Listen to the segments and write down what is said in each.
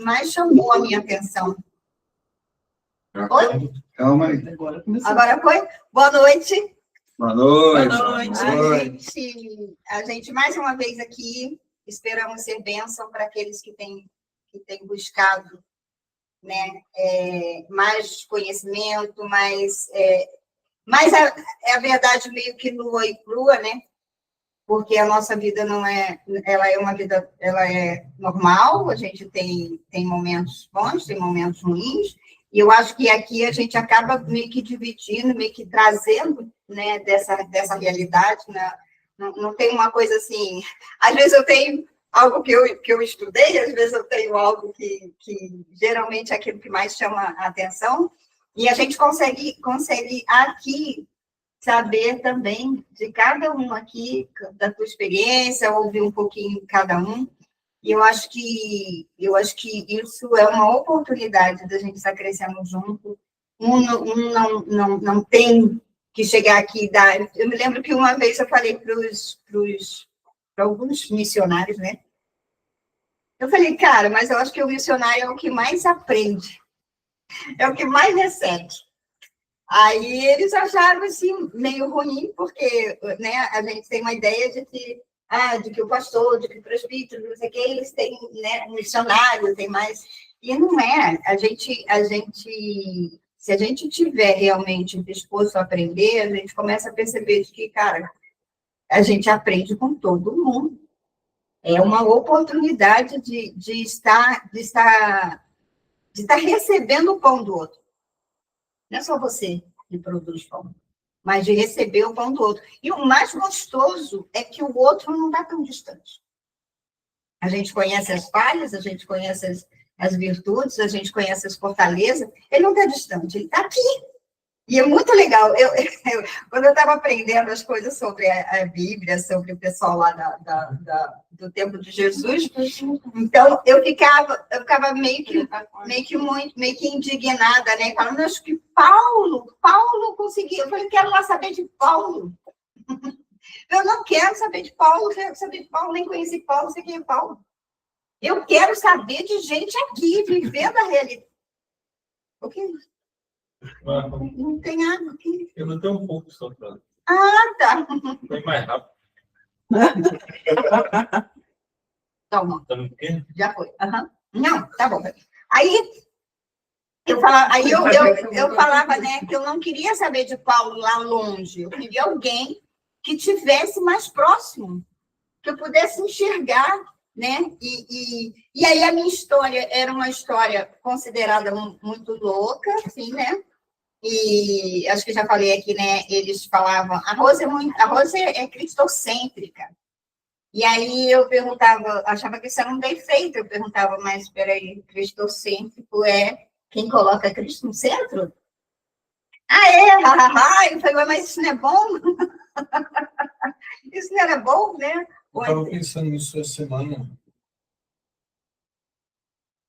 mais chamou a minha atenção. Oi? Calma aí. Agora foi? Boa noite. Boa noite. Boa noite. A gente, mais uma vez aqui, esperamos ser bênção para aqueles que têm buscado, né, mais conhecimento, mais a verdade meio que nua e crua, né? Porque a nossa vida não é, ela é uma vida, ela é normal, a gente tem momentos bons, tem momentos ruins, e eu acho que aqui a gente acaba meio que dividindo, meio que trazendo, né, dessa realidade, né? Não tem uma coisa assim, às vezes eu tenho algo que eu estudei, às vezes eu tenho algo que geralmente é aquilo que mais chama a atenção, e a gente consegue aqui saber também de cada um aqui, da tua experiência, ouvir um pouquinho de cada um. E eu acho que isso é uma oportunidade da gente estar crescendo junto. Não tem que chegar aqui e dar... Eu me lembro que uma vez eu falei para alguns missionários, né? Eu falei, cara, mas eu acho que o missionário é o que mais aprende, é o que mais recebe. Aí eles acharam, assim, meio ruim, porque, né, a gente tem uma ideia de que o pastor, de que o presbítero, não sei o que, eles têm, né, um missionário, tem mais... E não é. Se a gente tiver realmente disposto a aprender, a gente começa a perceber que, cara, a gente aprende com todo mundo. É uma oportunidade de estar recebendo o pão do outro. Não é só você que produz pão, mas de receber o pão do outro. E o mais gostoso é que o outro não está tão distante. A gente conhece as falhas, a gente conhece as virtudes, a gente conhece as fortalezas. Ele não está distante, ele está aqui. E é muito legal. Quando eu estava aprendendo as coisas sobre a Bíblia, sobre o pessoal lá do tempo de Jesus, então eu ficava meio que indignada, né? Falando, acho que Paulo conseguiu. Eu falei, quero lá saber de Paulo. Eu não quero saber de Paulo, nem conheci Paulo, não sei quem é Paulo. Eu quero saber de gente aqui, vivendo a realidade. O que é isso? Não tem água aqui. Eu não tenho um pouco só para. Ah, tá. Foi mais rápido. Toma. Tá no pequeno? Já foi. Uhum. Não, tá bom. Aí eu falava, né, que eu não queria saber de Paulo lá longe. Eu queria alguém que tivesse mais próximo, que eu pudesse enxergar, né? E aí a minha história era uma história considerada muito louca, assim, né? E acho que já falei aqui, né? Eles falavam, a Rose é cristocêntrica. E aí eu perguntava, achava que isso era um defeito. Eu perguntava, mas espera aí, cristocêntrico é quem coloca Cristo no centro? Eu falei, mas isso não é bom? Isso não era bom, né? Eu estava pensando nisso essa semana.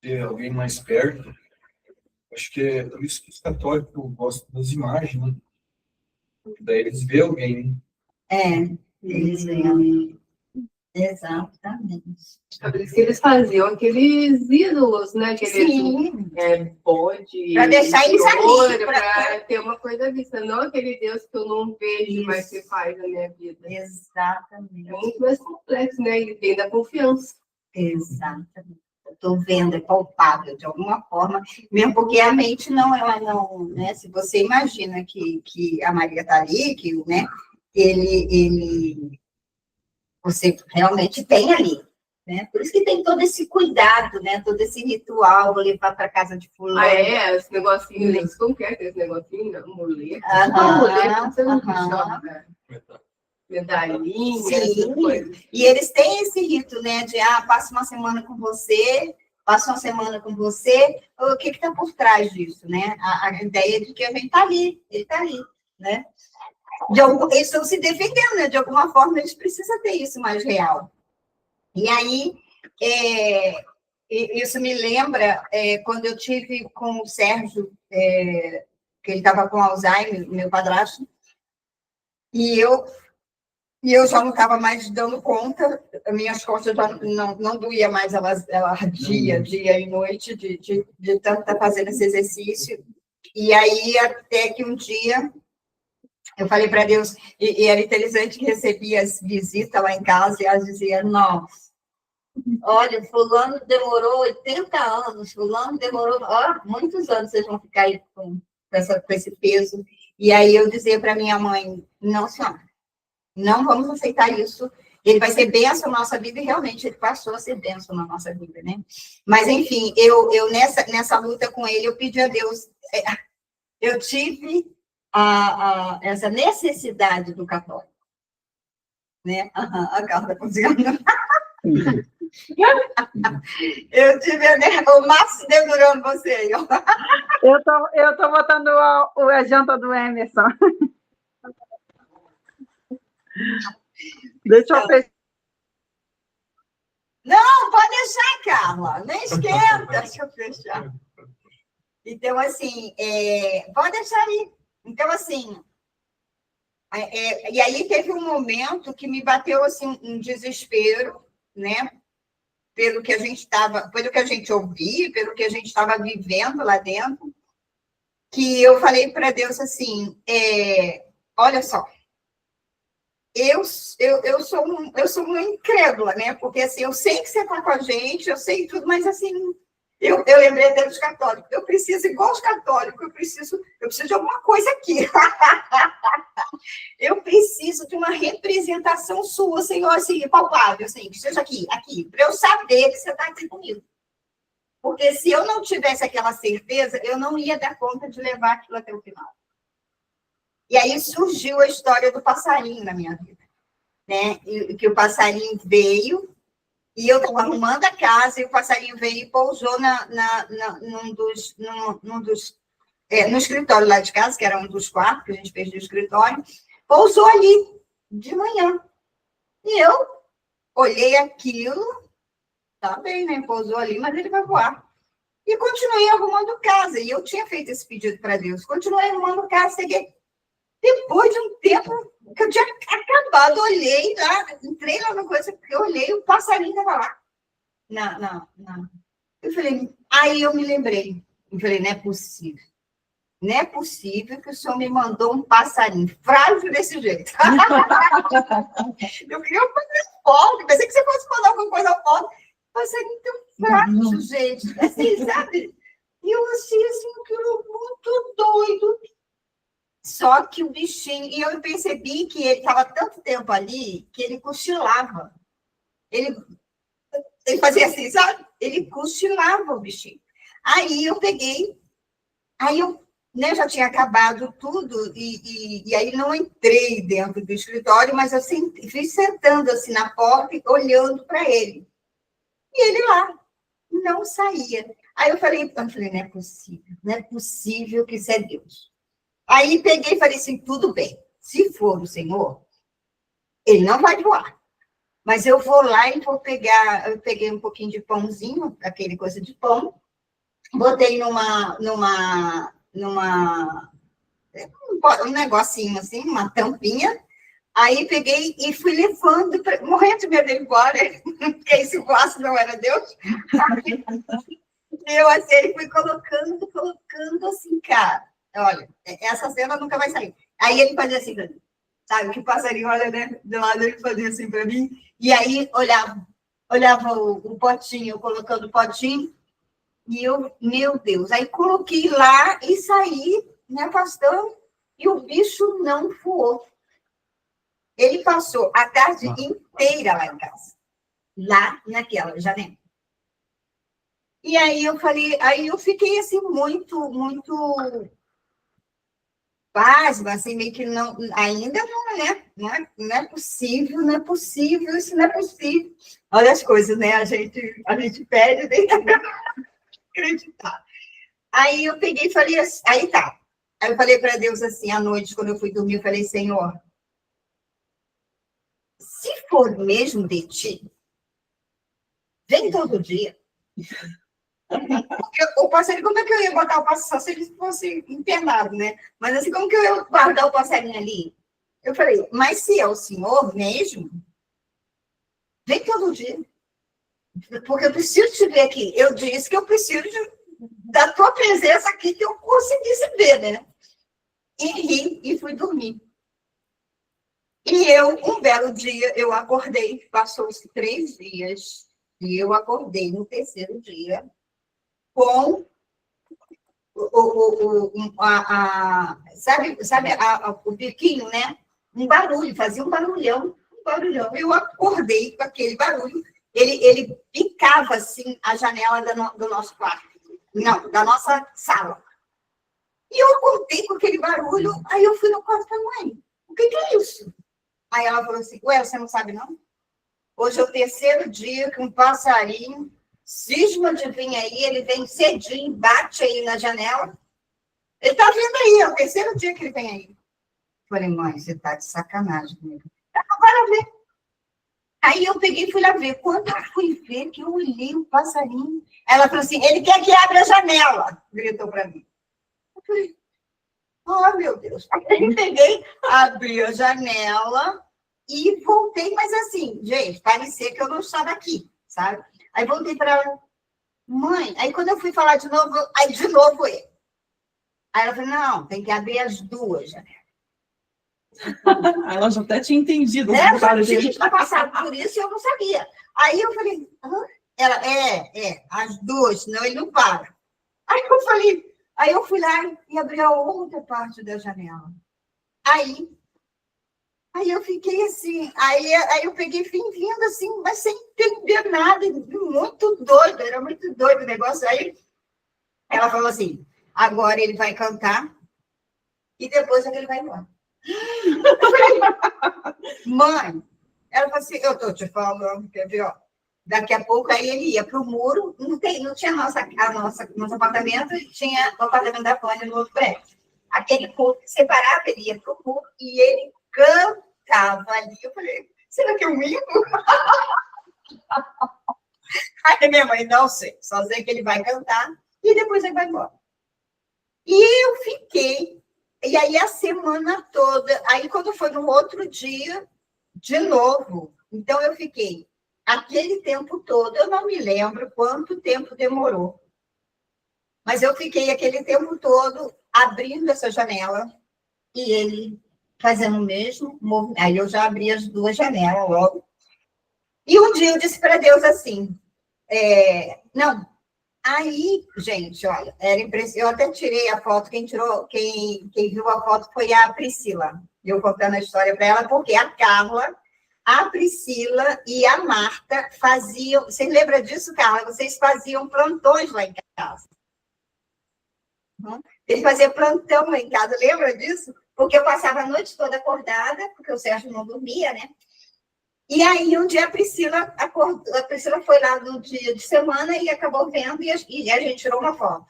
Ter alguém mais perto. Acho que é por isso que os católicos gostam das imagens, né? Daí eles veem alguém. Eles veem. Exatamente. Por isso que eles faziam aqueles ídolos, né? Sim. Bode. Para deixar eles ali. Para ter uma coisa vista. Não aquele Deus que eu não vejo, mas que faz na minha vida. Exatamente. É muito mais complexo, né? Ele tem da confiança. Exatamente. Estou vendo, é palpável de alguma forma, mesmo porque a mente ela não, né? Se você imagina que a Maria está ali, que, né, você realmente tem ali, né? Por isso que tem todo esse cuidado, né? Todo esse ritual, vou levar para casa de fulano. Os negocinhos, como que é aqueles negocinhos? Amuleto. Você não chama, né? Medalhinha, sim, e eles têm esse rito, né, de passa uma semana com você, o que está por trás disso, né? A ideia de que a gente está ali, ele está ali, né? Eles estão se defendendo, né? De alguma forma eles precisam ter isso mais real. E aí, isso me lembra quando eu tive com o Sérgio, que ele estava com Alzheimer, meu padrasto, e eu E eu já não estava mais dando conta, as minhas costas já não doía mais, ela ardia dia e noite de tanto estar fazendo esse exercício. E aí, até que um dia, eu falei para Deus, e era interessante que recebia as visitas lá em casa, e elas diziam, nossa, olha, fulano demorou 80 anos, fulano demorou, muitos anos vocês vão ficar aí com esse peso. E aí eu dizia para minha mãe, não, senhora, não vamos aceitar isso. Ele vai ser bênção na nossa vida, e realmente ele passou a ser bênção na nossa vida, né? Mas, enfim, eu nessa luta com ele, eu pedi a Deus, eu tive essa necessidade do católico, né? A Carla cozinhando. Eu tive o Márcio segurando você aí. Eu tô botando a janta do Emerson. Deixa eu fechar. Não, pode deixar, Carla. Nem esquenta. Deixa eu fechar. Então, assim, pode deixar aí. Então, assim, e aí teve um momento que me bateu, assim, um desespero, né? Pelo que a gente ouvia, pelo que a gente estava vivendo lá dentro, que eu falei para Deus assim, olha só, eu sou uma incrédula, né? Porque assim, eu sei que você está com a gente, eu sei tudo, mas assim, eu lembrei até dos católicos, eu preciso, igual os católicos, eu preciso de alguma coisa aqui. Eu preciso de uma representação sua, Senhor, assim, palpável, assim, que esteja aqui, para eu saber que você está aqui comigo. Porque se eu não tivesse aquela certeza, eu não ia dar conta de levar aquilo até o final. E aí surgiu a história do passarinho na minha vida, né? E que o passarinho veio, e eu estava arrumando a casa, e o passarinho veio e pousou no escritório lá de casa, que era um dos quartos que a gente fez no escritório, pousou ali, de manhã. E eu olhei aquilo, tá bem, né? Pousou ali, mas ele vai voar. E continuei arrumando casa. E eu tinha feito esse pedido para Deus. Continuei arrumando casa, cheguei. Depois de um tempo que eu tinha acabado, olhei lá, entrei lá na coisa, eu olhei, o passarinho estava lá. Eu falei, aí eu me lembrei. Eu falei, não é possível. Não é possível que o senhor me mandou um passarinho frágil desse jeito. Eu queria uma coisa forte, pensei que você fosse mandar alguma coisa forte. Passarinho tão frágil, gente. Assim, sabe? E eu achei assim, aquilo muito doido. Só que o bichinho... E eu percebi que ele estava tanto tempo ali que ele cochilava. Ele fazia assim, sabe? Ele cochilava o bichinho. Aí eu peguei... Aí eu já tinha acabado tudo, e aí não entrei dentro do escritório, mas eu fui sentando assim na porta e olhando para ele. E ele lá, não saía. Aí eu falei, não é possível que isso é Deus. Aí peguei e falei assim, tudo bem, se for o Senhor, ele não vai voar. Mas eu vou lá e vou pegar, eu peguei um pouquinho de pãozinho, aquele coisa de pão, botei um negocinho assim, uma tampinha, aí peguei e fui levando, morrendo de medo dele embora, porque esse voaço não era Deus. Eu assim, fui colocando assim, cara, olha, essa cena nunca vai sair. Aí ele fazia assim, sabe, que passarinho olha, né, do lado ele fazia assim para mim, e aí olhava o potinho, colocando o potinho, e eu, meu Deus, aí coloquei lá e saí me afastando, e o bicho não voou. Ele passou a tarde inteira lá em casa, lá naquela janela. E aí eu falei, aí eu fiquei assim muito pasma, assim, meio que não, ainda não, né? Não é possível, isso não é possível. Olha as coisas, né? A gente pede, nem acreditar. Aí eu peguei e falei assim, aí tá. Aí eu falei para Deus assim, à noite, quando eu fui dormir, eu falei, Senhor, se for mesmo de ti, vem todo dia. O passarinho, como é que eu ia botar o passarinho se ele fosse internado, né? Mas assim, como que eu ia guardar o passarinho ali? Eu falei, mas se é o senhor mesmo, vem todo dia. Porque eu preciso te ver aqui. Eu disse que eu preciso da tua presença aqui, que eu conseguisse ver, né? E ri e fui dormir. E eu, um belo dia, eu acordei, passou-se 3 dias, e eu acordei no 3º dia com o biquinho, né? Um barulho, fazia um barulhão. Eu acordei com aquele barulho. Ele picava, assim, a janela do nosso quarto. Não, da nossa sala. E eu acordei com aquele barulho, aí eu fui no quarto e falei, mãe, o que é isso? Aí ela falou assim, ué, você não sabe, não? Hoje é o 3º dia que um passarinho cisma de vir aí, ele vem cedinho, bate aí na janela. Ele tá vindo aí, é o 3º dia que ele vem aí. Falei, mãe, você tá de sacanagem comigo. Agora ver. Aí eu peguei e fui lá ver. Quando eu fui ver, que eu olhei o passarinho, ela falou assim, ele quer que abra a janela, gritou para mim. Eu falei, oh, meu Deus. Aí eu peguei, abri a janela e voltei, mas assim, gente, parecia que eu não estava aqui, sabe? Aí voltei para ela, mãe, aí quando eu fui falar de novo, aí de novo ele. Aí ela falou, não, tem que abrir as 2 janelas. Ela já até tinha entendido. Né? Já tinha passado por isso e eu não sabia. Aí eu falei, ela, as 2, senão ele não para. Aí eu fui lá e abri a outra parte da janela. Aí eu fiquei assim, aí eu peguei, fui vindo assim, mas sem entender nada, muito doido, era muito doido o negócio. Aí ela falou assim, agora ele vai cantar e depois ele vai embora. Eu falei, mãe, ela falou assim, eu tô te falando, quer ver, ó, daqui a pouco aí ele ia pro muro, não tinha nosso apartamento, tinha o apartamento da Vânia no outro prédio. Aquele muro que separava, ele ia pro muro e ele cantava ali. Eu falei, será que eu minto? Aí minha mãe, não sei, só sei que ele vai cantar e depois ele vai embora. E eu fiquei, e aí a semana toda, aí quando foi no outro dia, de novo, então eu fiquei aquele tempo todo, eu não me lembro quanto tempo demorou, mas eu fiquei aquele tempo todo abrindo essa janela e ele fazendo o mesmo movimento. Aí eu já abri as 2 janelas logo. E um dia eu disse para Deus assim, não, aí, gente, olha, era impressionante. Eu até tirei a foto, quem viu a foto foi a Priscila. Eu contando a história para ela, porque a Carla, a Priscila e a Marta faziam... Você lembra disso, Carla? Vocês faziam plantões lá em casa. Ele fazia plantão lá em casa, lembra disso? Porque eu passava a noite toda acordada, porque o Sérgio não dormia, né? E aí, um dia a Priscila foi lá no dia de semana e acabou vendo e a gente tirou uma foto.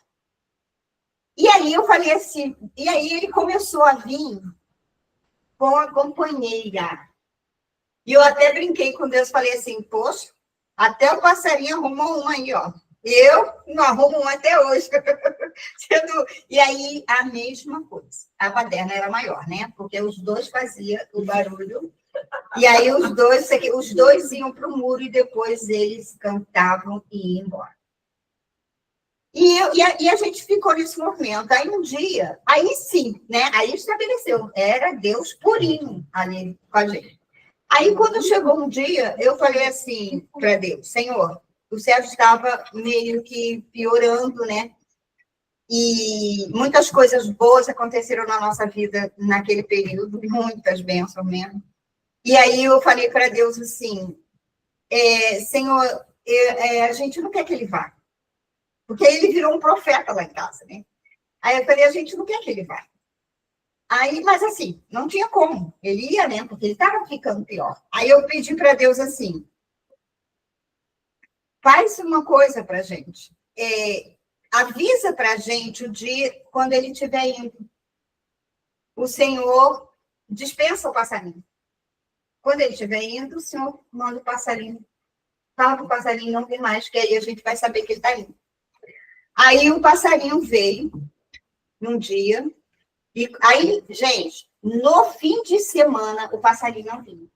E aí eu falei assim, e aí ele começou a vir com a companheira. E eu até brinquei com Deus, falei assim, poxa, até o passarinho arrumou uma aí, ó. Eu não arrumo uma até hoje. E aí, a mesma coisa. A baderna era maior, né? Porque os 2 faziam o barulho. E aí, os dois iam para o muro e depois eles cantavam e iam embora. E a gente ficou nesse movimento. Aí, um dia, aí sim, né? Aí estabeleceu. Era Deus purinho ali com a gente. Aí, quando chegou um dia, eu falei assim para Deus, Senhor, o Sérgio estava meio que piorando, né? E muitas coisas boas aconteceram na nossa vida naquele período, muitas bênçãos mesmo. E aí eu falei para Deus assim, Senhor, a gente não quer que ele vá. Porque ele virou um profeta lá em casa, né? Aí eu falei, a gente não quer que ele vá. Aí, mas assim, não tinha como. Ele ia, né? Porque ele estava ficando pior. Aí eu pedi para Deus assim, faz uma coisa para a gente. Avisa para a gente o dia quando ele estiver indo. O Senhor dispensa o passarinho. Quando ele estiver indo, o Senhor manda o passarinho. Fala para o passarinho não vir mais, que aí a gente vai saber que ele está indo. Aí o passarinho veio num dia E aí, gente, no fim de semana, o passarinho não vinha.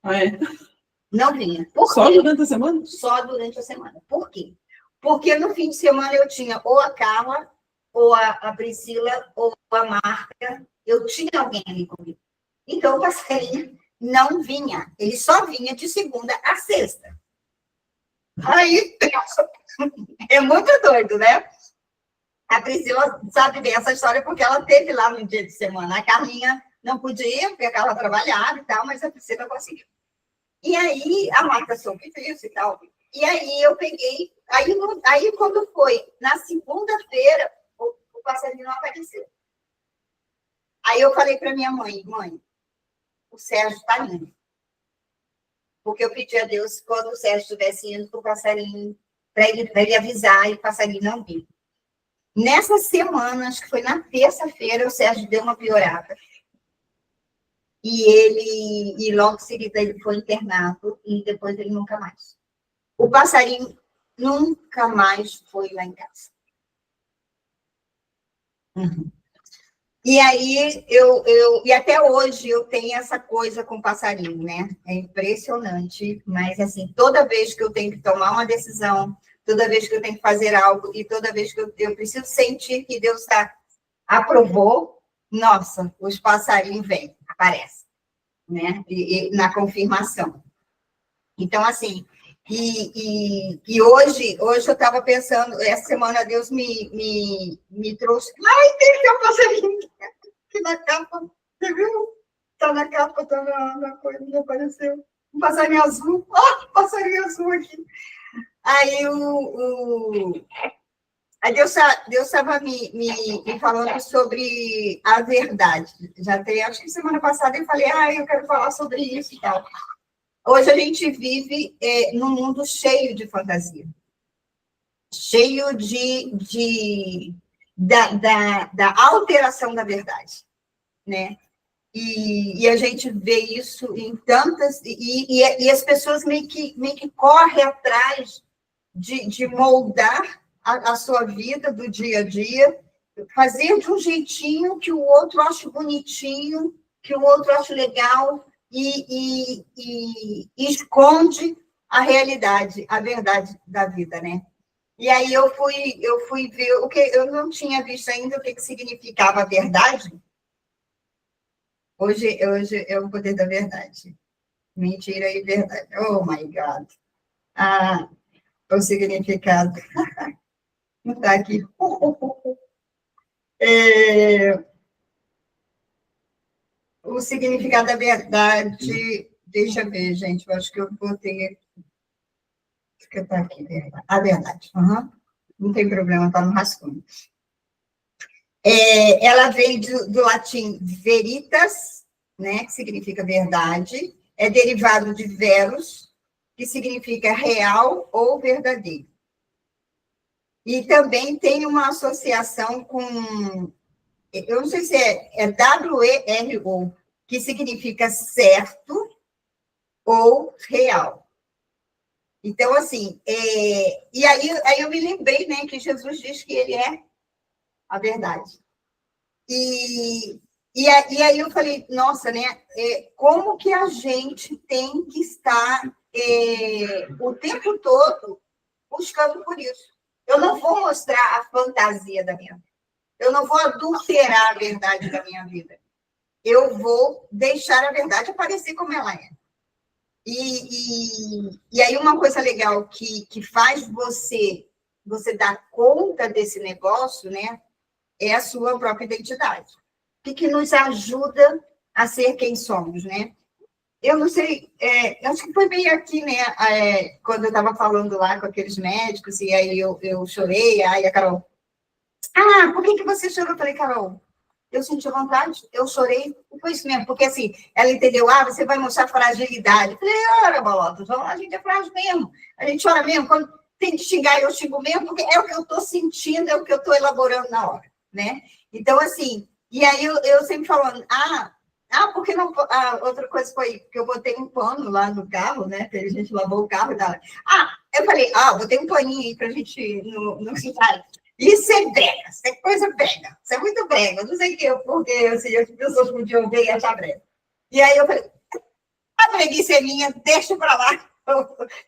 Ah, é? Não vinha. Por Só quê? durante a semana? Só durante a semana. Por quê? Porque no fim de semana eu tinha ou a Carla, ou a Priscila, ou a Marta. Eu tinha alguém ali comigo. Então, o passarinho não vinha. Ele só vinha de segunda a sexta. Aí, é muito doido, né? A Priscila sabe bem essa história porque ela teve lá no dia de semana. A Carlinha não podia, porque a Carla trabalhava e tal, mas a Priscila conseguiu. E aí, a Marta soube disso e tal. E aí, eu peguei... Aí quando foi na segunda-feira, o passarinho não apareceu. Aí eu falei para minha mãe, o Sérgio está indo. Porque eu pedi a Deus, quando o Sérgio estivesse indo, para o passarinho, para ele avisar, e o passarinho não viu. Nessa semana, acho que foi na terça-feira, o Sérgio deu uma piorada. E logo em seguida ele foi internado, e depois ele nunca mais. O passarinho nunca mais foi lá em casa. Uhum. E aí, e até hoje eu tenho essa coisa com passarinho, né? É impressionante, mas assim, toda vez que eu tenho que tomar uma decisão, toda vez que eu tenho que fazer algo, e toda vez que eu preciso sentir que Deus aprovou, nossa, os passarinhos vêm, aparecem, né? E na confirmação. Então, assim, e hoje eu estava pensando, essa semana Deus me trouxe, tem um passarinho aqui na capa, você viu? Está na capa, está na coisa, não apareceu. Um passarinho azul, passarinho azul aqui. Aí aí Deus estava me falando sobre a verdade. Já tem, acho que semana passada eu falei, eu quero falar sobre isso e tal. Hoje a gente vive num mundo cheio de fantasia, cheio da alteração da verdade, né? E a gente vê isso em tantas... E as pessoas meio que correm atrás de moldar a sua vida do dia a dia, fazer de um jeitinho que o outro ache bonitinho, que o outro ache legal, e esconde a realidade, a verdade da vida, né? E aí eu fui ver o que eu não tinha visto ainda, o que significava a verdade. Hoje é o poder da verdade. Mentira e verdade. Oh, my God. O significado. Não está aqui. O significado da verdade, deixa eu ver, gente, eu acho que eu botei aqui. Acho que está aqui, a verdade. Uhum. Não tem problema, está no rascunho. Ela vem do latim veritas, né, que significa verdade, é derivado de veros, que significa real ou verdadeiro. E também tem uma associação com, eu não sei se é WERO, que significa certo ou real. Então, assim, e aí eu me lembrei, né, que Jesus diz que ele é a verdade. E aí eu falei, nossa, né, como que a gente tem que estar o tempo todo buscando por isso? Eu não vou mostrar a fantasia da minha vida. Eu não vou adulterar a verdade da minha vida. Eu vou deixar a verdade aparecer como ela é. E aí uma coisa legal que faz você dar conta desse negócio, né, é a sua própria identidade. O que nos ajuda a ser quem somos, né? Eu não sei, acho que foi bem aqui, né, quando eu estava falando lá com aqueles médicos, e aí eu chorei, aí a Carol, por que você chorou? Eu falei, Carol, eu senti vontade, eu chorei, foi isso mesmo, porque assim, ela entendeu, você vai mostrar fragilidade. Eu falei, ora, bolota, a gente é frágil mesmo, a gente chora mesmo, quando tem que xingar, eu xingo mesmo, porque é o que eu estou sentindo, é o que eu estou elaborando na hora, né? Então, assim, e aí eu sempre falando, porque não... outra coisa foi que eu botei um pano lá no carro, né? Que a gente lavou o carro e tal. Eu falei, botei um paninho aí pra gente não se encarar. Isso é brega, isso é coisa brega, isso é muito brega, não sei o que, porque assim, as pessoas podiam ver e achar brega. E aí eu falei, a preguiça é minha, deixa pra lá,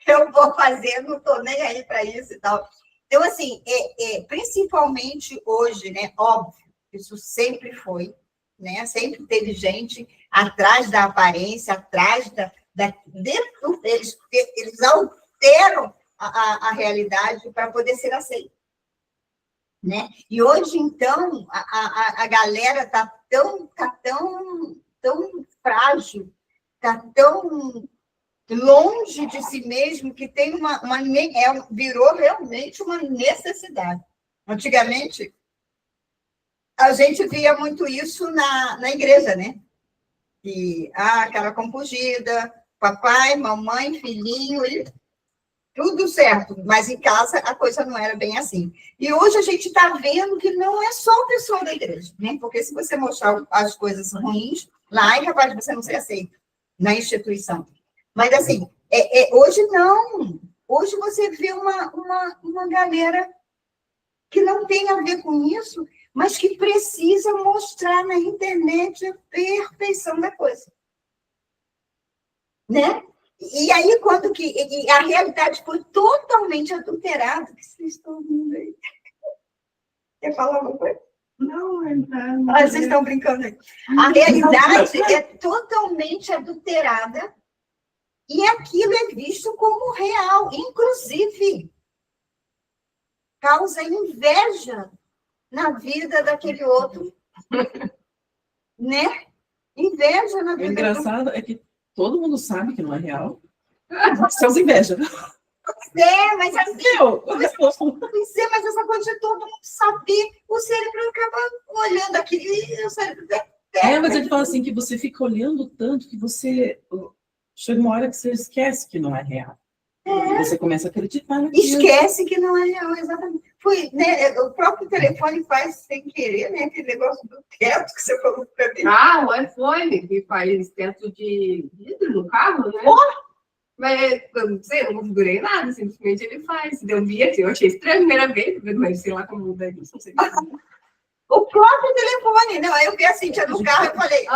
eu vou fazer, não tô nem aí para isso e tal. Então, assim, principalmente hoje, né, óbvio, isso sempre foi, né, sempre teve gente atrás da aparência, atrás dentro deles, porque eles alteram a realidade para poder ser aceito. Né? E hoje, então, a galera está tão frágil, está tão longe de si mesmo, que tem virou realmente uma necessidade. Antigamente, a gente via muito isso na igreja, né? E aquela compungida, papai, mamãe, filhinho, tudo certo, mas em casa a coisa não era bem assim. E hoje a gente está vendo que não é só o pessoal da igreja, né? Porque se você mostrar as coisas ruins, lá é capaz de você não ser aceito na instituição. Mas, assim, hoje não. Hoje você vê uma galera que não tem a ver com isso, mas que precisa mostrar na internet a perfeição da coisa. Né? E aí, quando que a realidade foi totalmente adulterada, o que vocês estão vendo aí? Quer falar alguma coisa? Não, vocês estão brincando aí. A realidade é totalmente adulterada e aquilo é visto como real. Inclusive, causa inveja na vida daquele outro. Né? Inveja na vida. O engraçado é que todo mundo sabe que não é real. Seus inveja. Mas assim, mas essa coisa de todo mundo saber, o cérebro acaba olhando aquilo e o cérebro... Mas ele fala assim, que você fica olhando tanto que você... Chega uma hora que você esquece que não é real. E você começa a acreditar naquilo. Esquece que não é real, exatamente. Né, o próprio telefone faz sem querer, né? Aquele negócio do teto que você falou para mim. O iPhone, que faz teto de vidro no carro, né? Mas eu não sei, eu não configurei nada, simplesmente ele faz. Eu vi assim, eu achei estranho a primeira vez, mas sei lá como muda isso, não sei. O próprio telefone, não, aí eu vi a Cintia no carro e falei...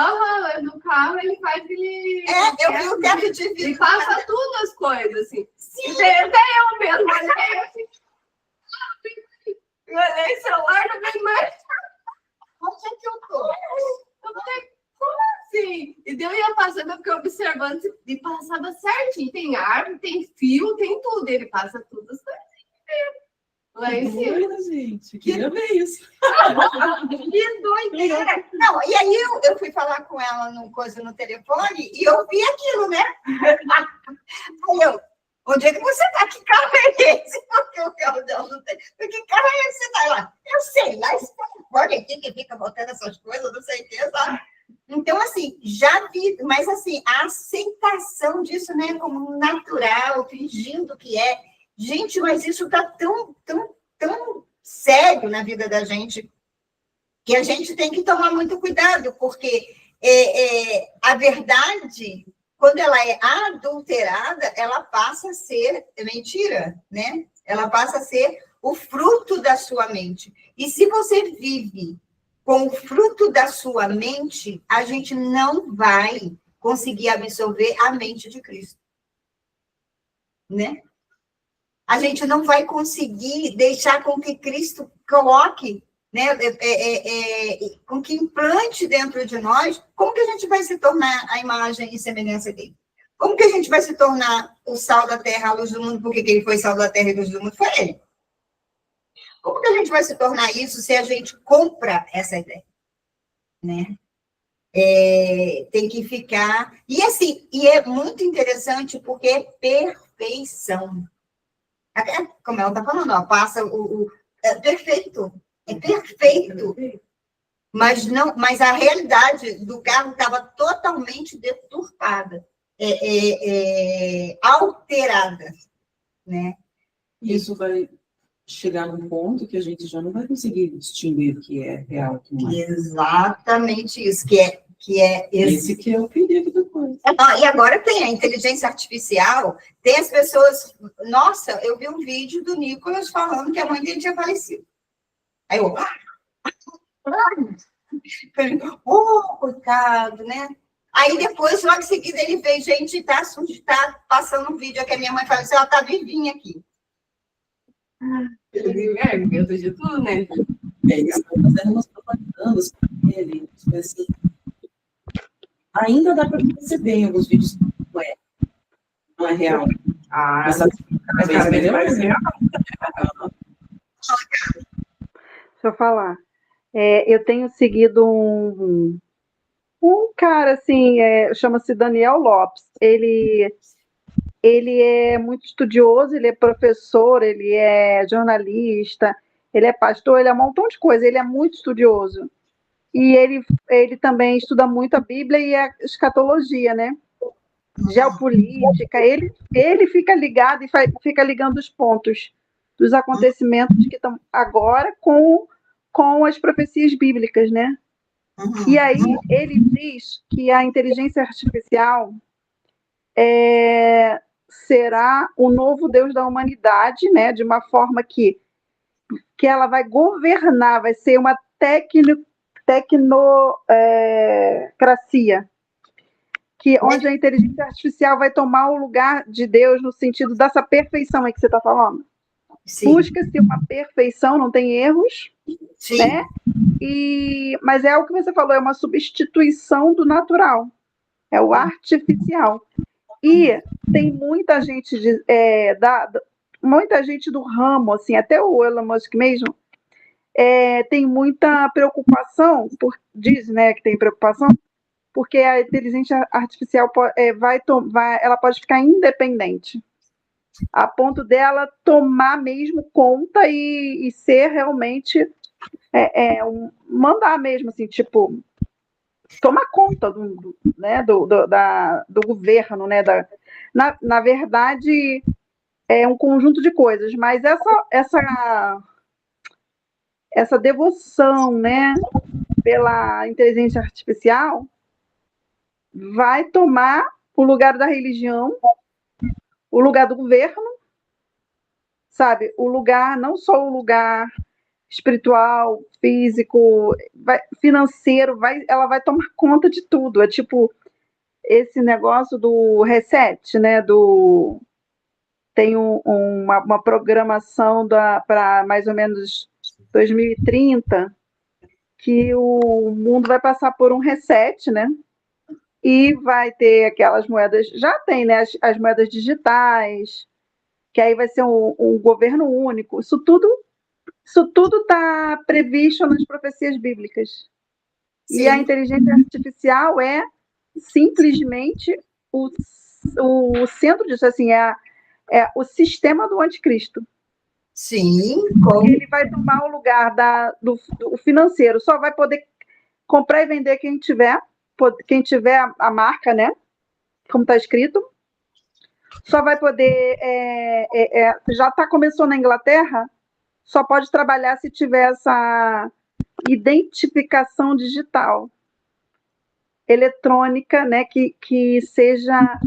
no carro ele faz, eu vi o teto de vidro. Ele passa tudo as coisas, assim. Sim. Até eu mesmo, olhei assim... Eu olhei o celular, não vi mais... Onde é que eu tô? Eu falei, como assim? E daí eu ia passando, eu fiquei observando, e passava certinho. Tem árvore, tem fio, tem tudo. Ele passa tudo as coisas. Lá em cima. Gente, queria ver isso. Que doideira! Não, e aí eu fui falar com ela no telefone e eu vi aquilo, né? Aí eu, onde é que você tá? Que carro é esse? Porque o carro dela não tem. Que carro é esse que você tá lá? Eu sei, lá esse telefone aqui que fica botando essas coisas, não sei o que, sabe? Então, assim, já vi, mas assim, a aceitação disso, né, como natural, fingindo que é. Gente, mas isso está tão sério na vida da gente que a gente tem que tomar muito cuidado, porque a verdade, quando ela é adulterada, ela passa a ser mentira, né? Ela passa a ser o fruto da sua mente. E se você vive com o fruto da sua mente, a gente não vai conseguir absorver a mente de Cristo, né? A gente não vai conseguir deixar com que Cristo coloque, né, com que implante dentro de nós. Como que a gente vai se tornar a imagem e semelhança dele? Como que a gente vai se tornar o sal da terra, a luz do mundo? Porque quem foi sal da terra e luz do mundo foi ele. Como que a gente vai se tornar isso se a gente compra essa ideia? Né? Tem que ficar... E assim, é muito interessante porque é perfeição. Como ela está falando, ó, passa é perfeito. Mas a realidade do carro estava totalmente deturpada, alterada, né? Isso vai chegar num ponto que a gente já não vai conseguir distinguir o que é real, o que não é. Exatamente isso, Esse que é o perigo da coisa. E agora tem a inteligência artificial, tem as pessoas... Nossa, eu vi um vídeo do Nicolas falando que a mãe dele tinha falecido. Aí eu, falei, oh, coitado, né? Aí depois, logo em seguida, ele veio, gente, tá passando um vídeo aqui, a minha mãe falou assim, ela tá vivinha aqui. Inventa de tudo, né? Eles estão fazendo umas propagandas para ele, assim. Ainda dá para perceber em alguns vídeos que não é real. Mas tá cada vez melhor, né? Deixa eu falar. Eu tenho seguido um cara, assim, chama-se Daniel Lopes. Ele é muito estudioso, ele é professor, ele é jornalista, ele é pastor, ele é um montão de coisa, ele é muito estudioso. E ele também estuda muito a Bíblia e a escatologia, né? Geopolítica, ele fica ligado e fica ligando os pontos dos acontecimentos que estão agora com as profecias bíblicas, né? E aí ele diz que a inteligência artificial será o novo Deus da humanidade, né? De uma forma que ela vai governar, vai ser uma tecnocracia, onde a inteligência artificial vai tomar o lugar de Deus no sentido dessa perfeição aí que você está falando. Busca-se uma perfeição, não tem erros, Sim. né? Mas é o que você falou, é uma substituição do natural, é o artificial. E tem muita gente muita gente do ramo, assim, até o Elon Musk mesmo, tem muita preocupação, diz, né, que tem preocupação, porque a inteligência artificial ela pode ficar independente, a ponto dela tomar mesmo conta e ser realmente mandar mesmo, assim, tipo, tomar conta do governo, né? Na verdade, é um conjunto de coisas, mas essa devoção, né, pela inteligência artificial vai tomar o lugar da religião, o lugar do governo, sabe? O lugar, não só o lugar espiritual, físico, financeiro, ela vai tomar conta de tudo. É tipo esse negócio do reset, né? Tem uma programação para mais ou menos 2030 que o mundo vai passar por um reset, né? E vai ter aquelas moedas, já tem, né? As moedas digitais, que aí vai ser um governo único. Isso tudo está previsto nas profecias bíblicas. Sim. E a inteligência artificial é simplesmente o centro disso, assim, é o sistema do anticristo. Sim. Ele vai tomar o lugar do financeiro, só vai poder comprar e vender quem tiver a marca, né? Como está escrito. Só vai poder. Já começou na Inglaterra, só pode trabalhar se tiver essa identificação digital eletrônica, né, que seja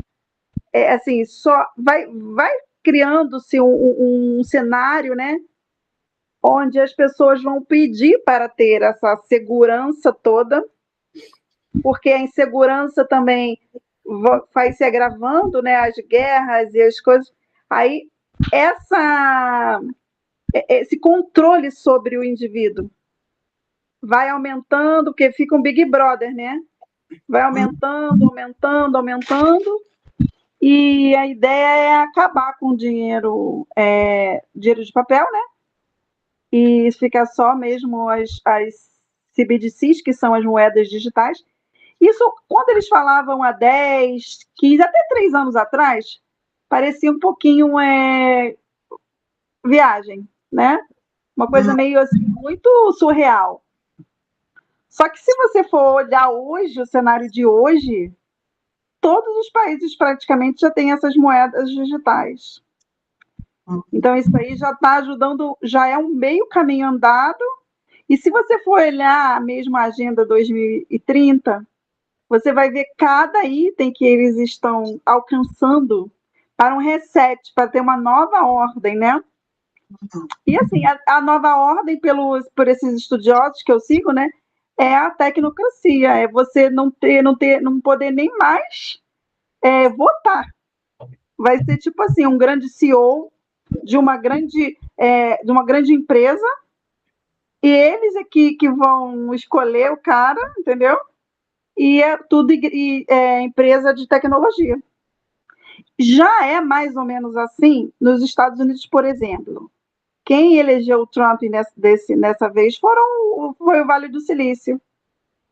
assim, só vai criando-se um cenário, né, onde as pessoas vão pedir para ter essa segurança toda, porque a insegurança também vai se agravando, né, as guerras e as coisas. Aí esse controle sobre o indivíduo vai aumentando, porque fica um Big Brother, né? Vai aumentando, e a ideia é acabar com o dinheiro de papel, né? E ficar só mesmo as CBDCs, que são as moedas digitais. Isso, quando eles falavam há 10, 15, até 3 anos atrás, parecia um pouquinho viagem, né? Uma coisa meio assim, muito surreal. Só que se você for olhar hoje, o cenário de hoje, todos os países praticamente já têm essas moedas digitais. Então, isso aí já está ajudando, já é um meio caminho andado. E se você for olhar mesmo a Agenda 2030, você vai ver cada item que eles estão alcançando para um reset, para ter uma nova ordem, né? E assim, a nova ordem, por esses estudiosos que eu sigo, né, é a tecnocracia, é você não poder nem mais votar. Vai ser tipo assim, um grande CEO de uma grande empresa, e eles aqui que vão escolher o cara, entendeu? E é tudo empresa de tecnologia. Já é mais ou menos assim nos Estados Unidos, por exemplo. Quem elegeu o Trump nessa vez foi o Vale do Silício.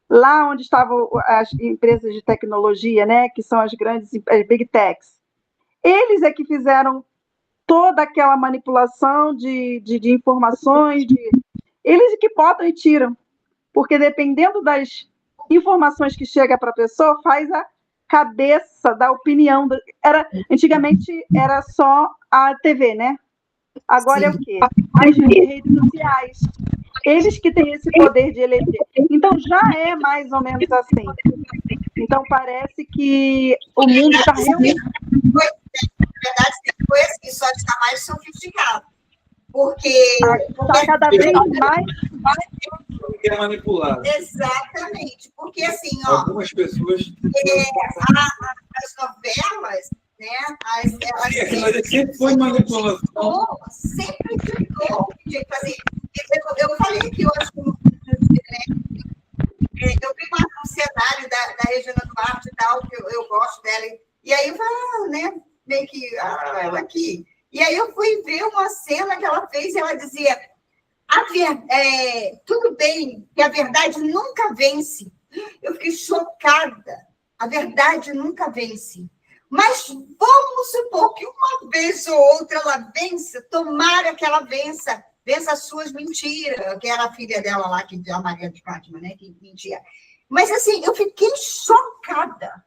Lá onde estavam as empresas de tecnologia, né, que são as Big Techs. Eles é que fizeram toda aquela manipulação de informações, eles é que botam e tiram. Porque dependendo das informações que chega para a pessoa, faz a cabeça da opinião. Antigamente era só a TV, né? Agora é o quê? As redes sociais. Eles que têm esse poder de eleger. Então, já é mais ou menos assim. Então, parece que o mundo está realmente... Na verdade, foi assim, só está mais sofisticado. Porque está cada vez mais... Que é manipulado. Exatamente. Porque, assim, ó... Algumas pessoas... as novelas... Né? Mas sempre foi manipulação. Sempre tentou fazer. Eu falei aqui hoje, eu vi um cenário da Regina Duarte e tal, que eu gosto dela, e aí eu falei, né, meio que ela aqui. E aí eu fui ver uma cena que ela fez e ela dizia: tudo bem que a verdade nunca vence. Eu fiquei chocada. A verdade nunca vence. Mas vamos supor que uma vez ou outra ela vença, tomara que ela vença as suas mentiras, que era a filha dela lá, a Maria de Fátima, né, que mentia. Mas, assim, eu fiquei chocada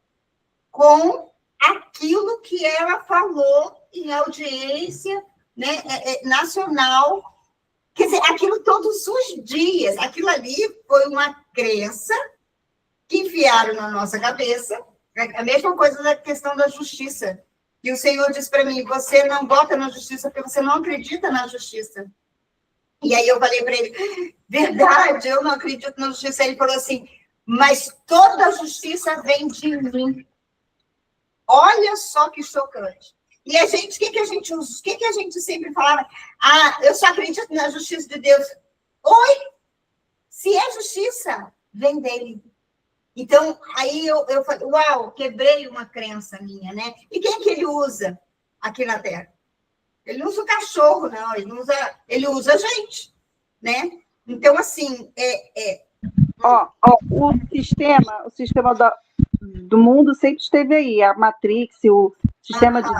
com aquilo que ela falou em audiência, né, nacional. Quer dizer, aquilo todos os dias. Aquilo ali foi uma crença que enfiaram na nossa cabeça. A mesma coisa da questão da justiça. E o Senhor disse para mim: você não vota na justiça porque você não acredita na justiça. E aí eu falei para ele: verdade, eu não acredito na justiça. Ele falou assim: mas toda a justiça vem de mim. Olha só que chocante. E a gente, o que a gente usa? O que a gente sempre falava? Eu só acredito na justiça de Deus. Oi? Se é justiça, vem dele. Então, aí eu falei, uau, quebrei uma crença minha, né? E quem que ele usa aqui na Terra? Ele não usa o cachorro, não, ele usa a gente, né? Então, assim, o sistema do mundo sempre esteve aí, a Matrix, o sistema do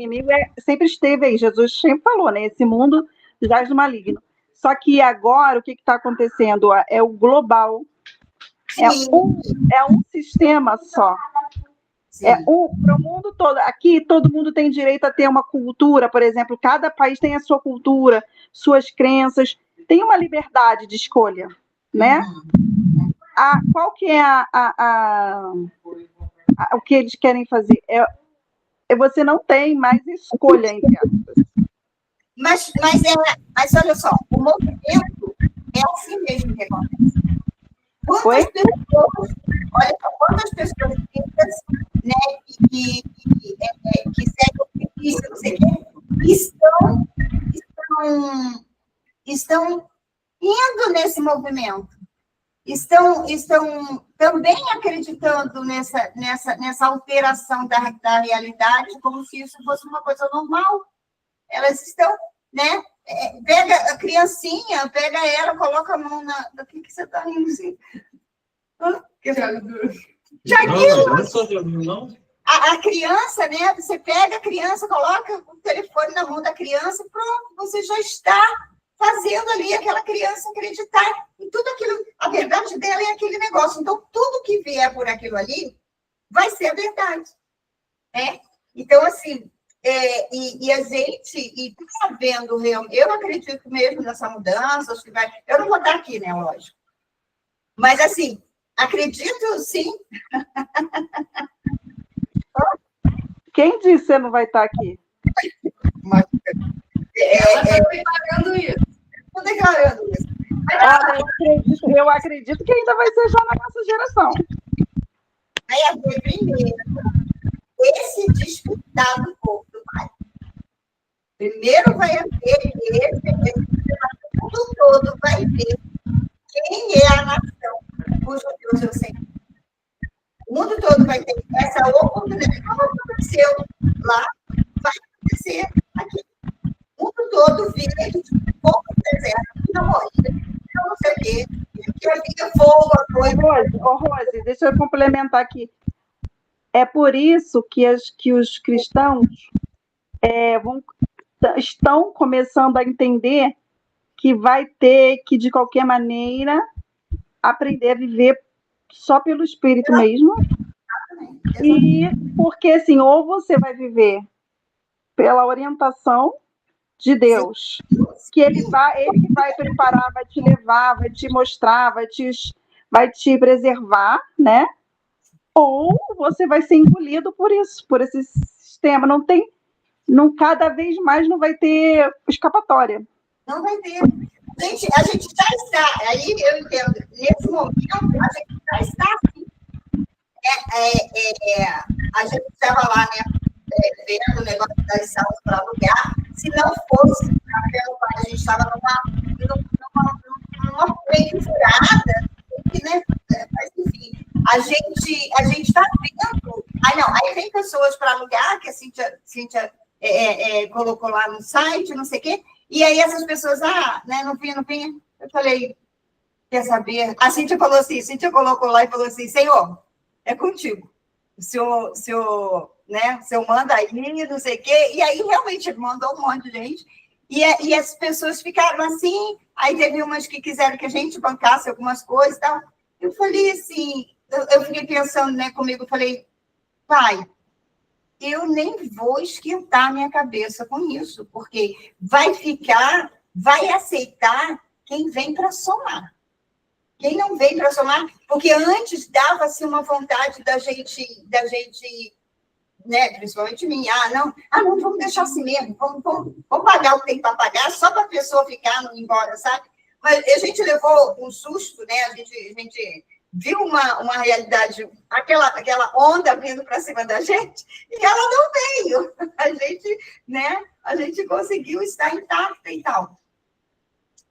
inimigo sempre esteve aí. Jesus sempre falou, né? Esse mundo jaz do maligno. Só que agora, o que está acontecendo? É o global. É um sistema só. Para o mundo todo. Aqui, todo mundo tem direito a ter uma cultura, por exemplo. Cada país tem a sua cultura, suas crenças. Tem uma liberdade de escolha, né? Qual que é o que eles querem fazer? Você não tem mais escolha, entre aspas. Mas olha só, o movimento é assim mesmo que acontece. Quantas pessoas ricas, né, que seguem o benefício, não sei o quê, estão indo nesse movimento. Estão também acreditando nessa alteração da realidade, como se isso fosse uma coisa normal. Elas estão, né? Pega a criancinha, pega ela, coloca a mão na... O que você está rindo assim? Não. A criança, né? Você pega a criança, coloca o telefone na mão da criança, pronto, você já está fazendo ali aquela criança acreditar em tudo aquilo. A verdade dela é aquele negócio. Então, tudo que vier por aquilo ali vai ser a verdade. Né? Então, assim, e a gente está vendo realmente. Eu acredito mesmo nessa mudança, acho que vai. Eu não vou estar aqui, né? Lógico. Mas, assim, acredito sim. Quem disse que você não vai estar aqui? Ela está declarando isso. Estou declarando isso. Olha, eu acredito que ainda vai ser já na nossa geração. Vai haver primeiro esse despertar do povo do Pai. Primeiro vai haver esse o mundo todo vai ver quem é a nação cujo Deus é o Senhor. O mundo todo vai ter essa oportunidade. Como aconteceu lá, vai acontecer aqui. O mundo todo vira pouco deserto, não morria, não sei o quê, que havia fogo, a coisa. Rose, deixa eu complementar aqui. É por isso que os cristãos estão começando a entender que vai ter que, de qualquer maneira, aprender a viver só pelo Espírito mesmo. E porque, assim, ou você vai viver pela orientação de Deus, que ele que vai preparar, vai te levar, vai te mostrar, vai te preservar, né? Ou você vai ser engolido por isso, por esse sistema. Cada vez mais não vai ter escapatória. Não vai ter. A gente já está, aí eu entendo, nesse momento, a gente já está assim. A gente estava lá, né, vendo o negócio das salas para alugar. Se não fosse, a gente estava numa meio furada, né? Mas, enfim, a gente está vendo. Aí vem pessoas para alugar, que a Cíntia colocou lá no site, não sei o quê, e aí essas pessoas, né, não vinha. Eu falei, quer saber? A Cíntia falou assim, colocou lá e falou assim, Senhor, é contigo. O senhor manda aí, não sei o quê, e aí realmente ele mandou um monte de gente, e as pessoas ficaram assim, aí teve umas que quiseram que a gente bancasse algumas coisas e tal. Eu falei assim, eu fiquei pensando, né, comigo, falei, Pai, eu nem vou esquentar minha cabeça com isso, porque vai aceitar quem vem para somar. Quem não vem para somar, porque antes dava-se uma vontade da gente, né, principalmente mim, não, vamos deixar assim mesmo, vamos pagar o que tem para pagar, só para a pessoa ficar, não ir embora, sabe? Mas a gente levou um susto, né? A gente viu uma realidade, aquela onda vindo para cima da gente, e ela não veio. A gente conseguiu estar intacta e tal.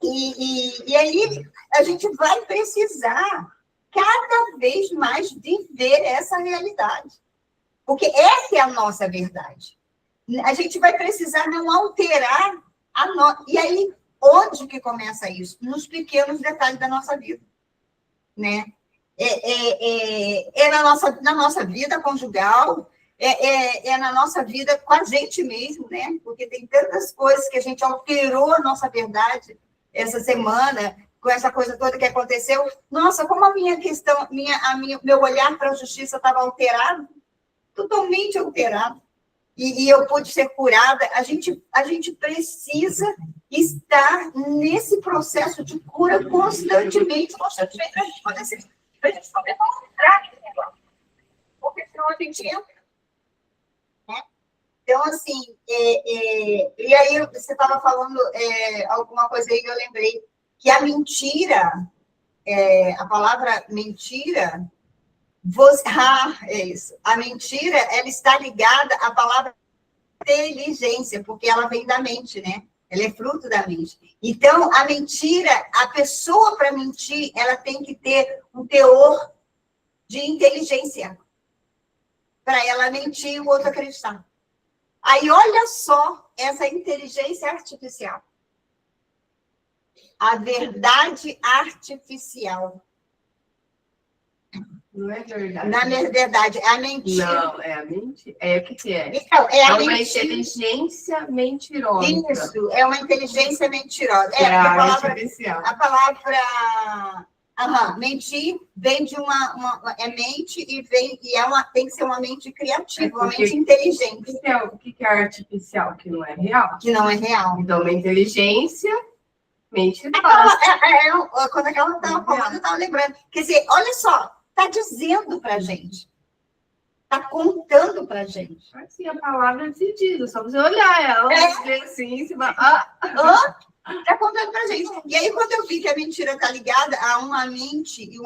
E aí a gente vai precisar cada vez mais viver essa realidade. Porque essa é a nossa verdade. A gente vai precisar não alterar a nossa... E aí, onde que começa isso? Nos pequenos detalhes da nossa vida. Né? Na nossa vida conjugal, na nossa vida com a gente mesmo, né? Porque tem tantas coisas que a gente alterou a nossa verdade essa semana, com essa coisa toda que aconteceu. Nossa, como a minha questão, meu olhar para a justiça estava alterado, totalmente alterado, e eu pude ser curada. A gente precisa estar nesse processo de cura constantemente para a gente poder mostrar aquele negócio, porque senão a gente entra. Né? Então, assim, e aí você estava falando alguma coisa aí que eu lembrei, que a mentira, a palavra mentira, é isso. A mentira, ela está ligada à palavra inteligência, porque ela vem da mente, né? Ela é fruto da mente. Então, a mentira, a pessoa para mentir, ela tem que ter um teor de inteligência para ela mentir e o outro acreditar. Aí, olha só essa inteligência artificial. A verdade artificial. Não é verdade. Na verdade, é a mentira. Não, é a mentira. O que é? Então, é uma inteligência mentirosa. Isso, é uma inteligência mentirosa. A palavra mentir vem de é mente e tem que ser uma mente criativa, uma mente inteligente. O que é artificial? Que não é real. Que não é real. Então, uma inteligência mentirosa. Quando aquela estava falando, eu estava lembrando. Quer dizer, olha só, está dizendo para a gente. está contando para a gente. Assim, a palavra se diz, é só você olhar ela, ver assim, você vai... Está contando para a gente. E aí, quando eu vi que a mentira está ligada a uma mente e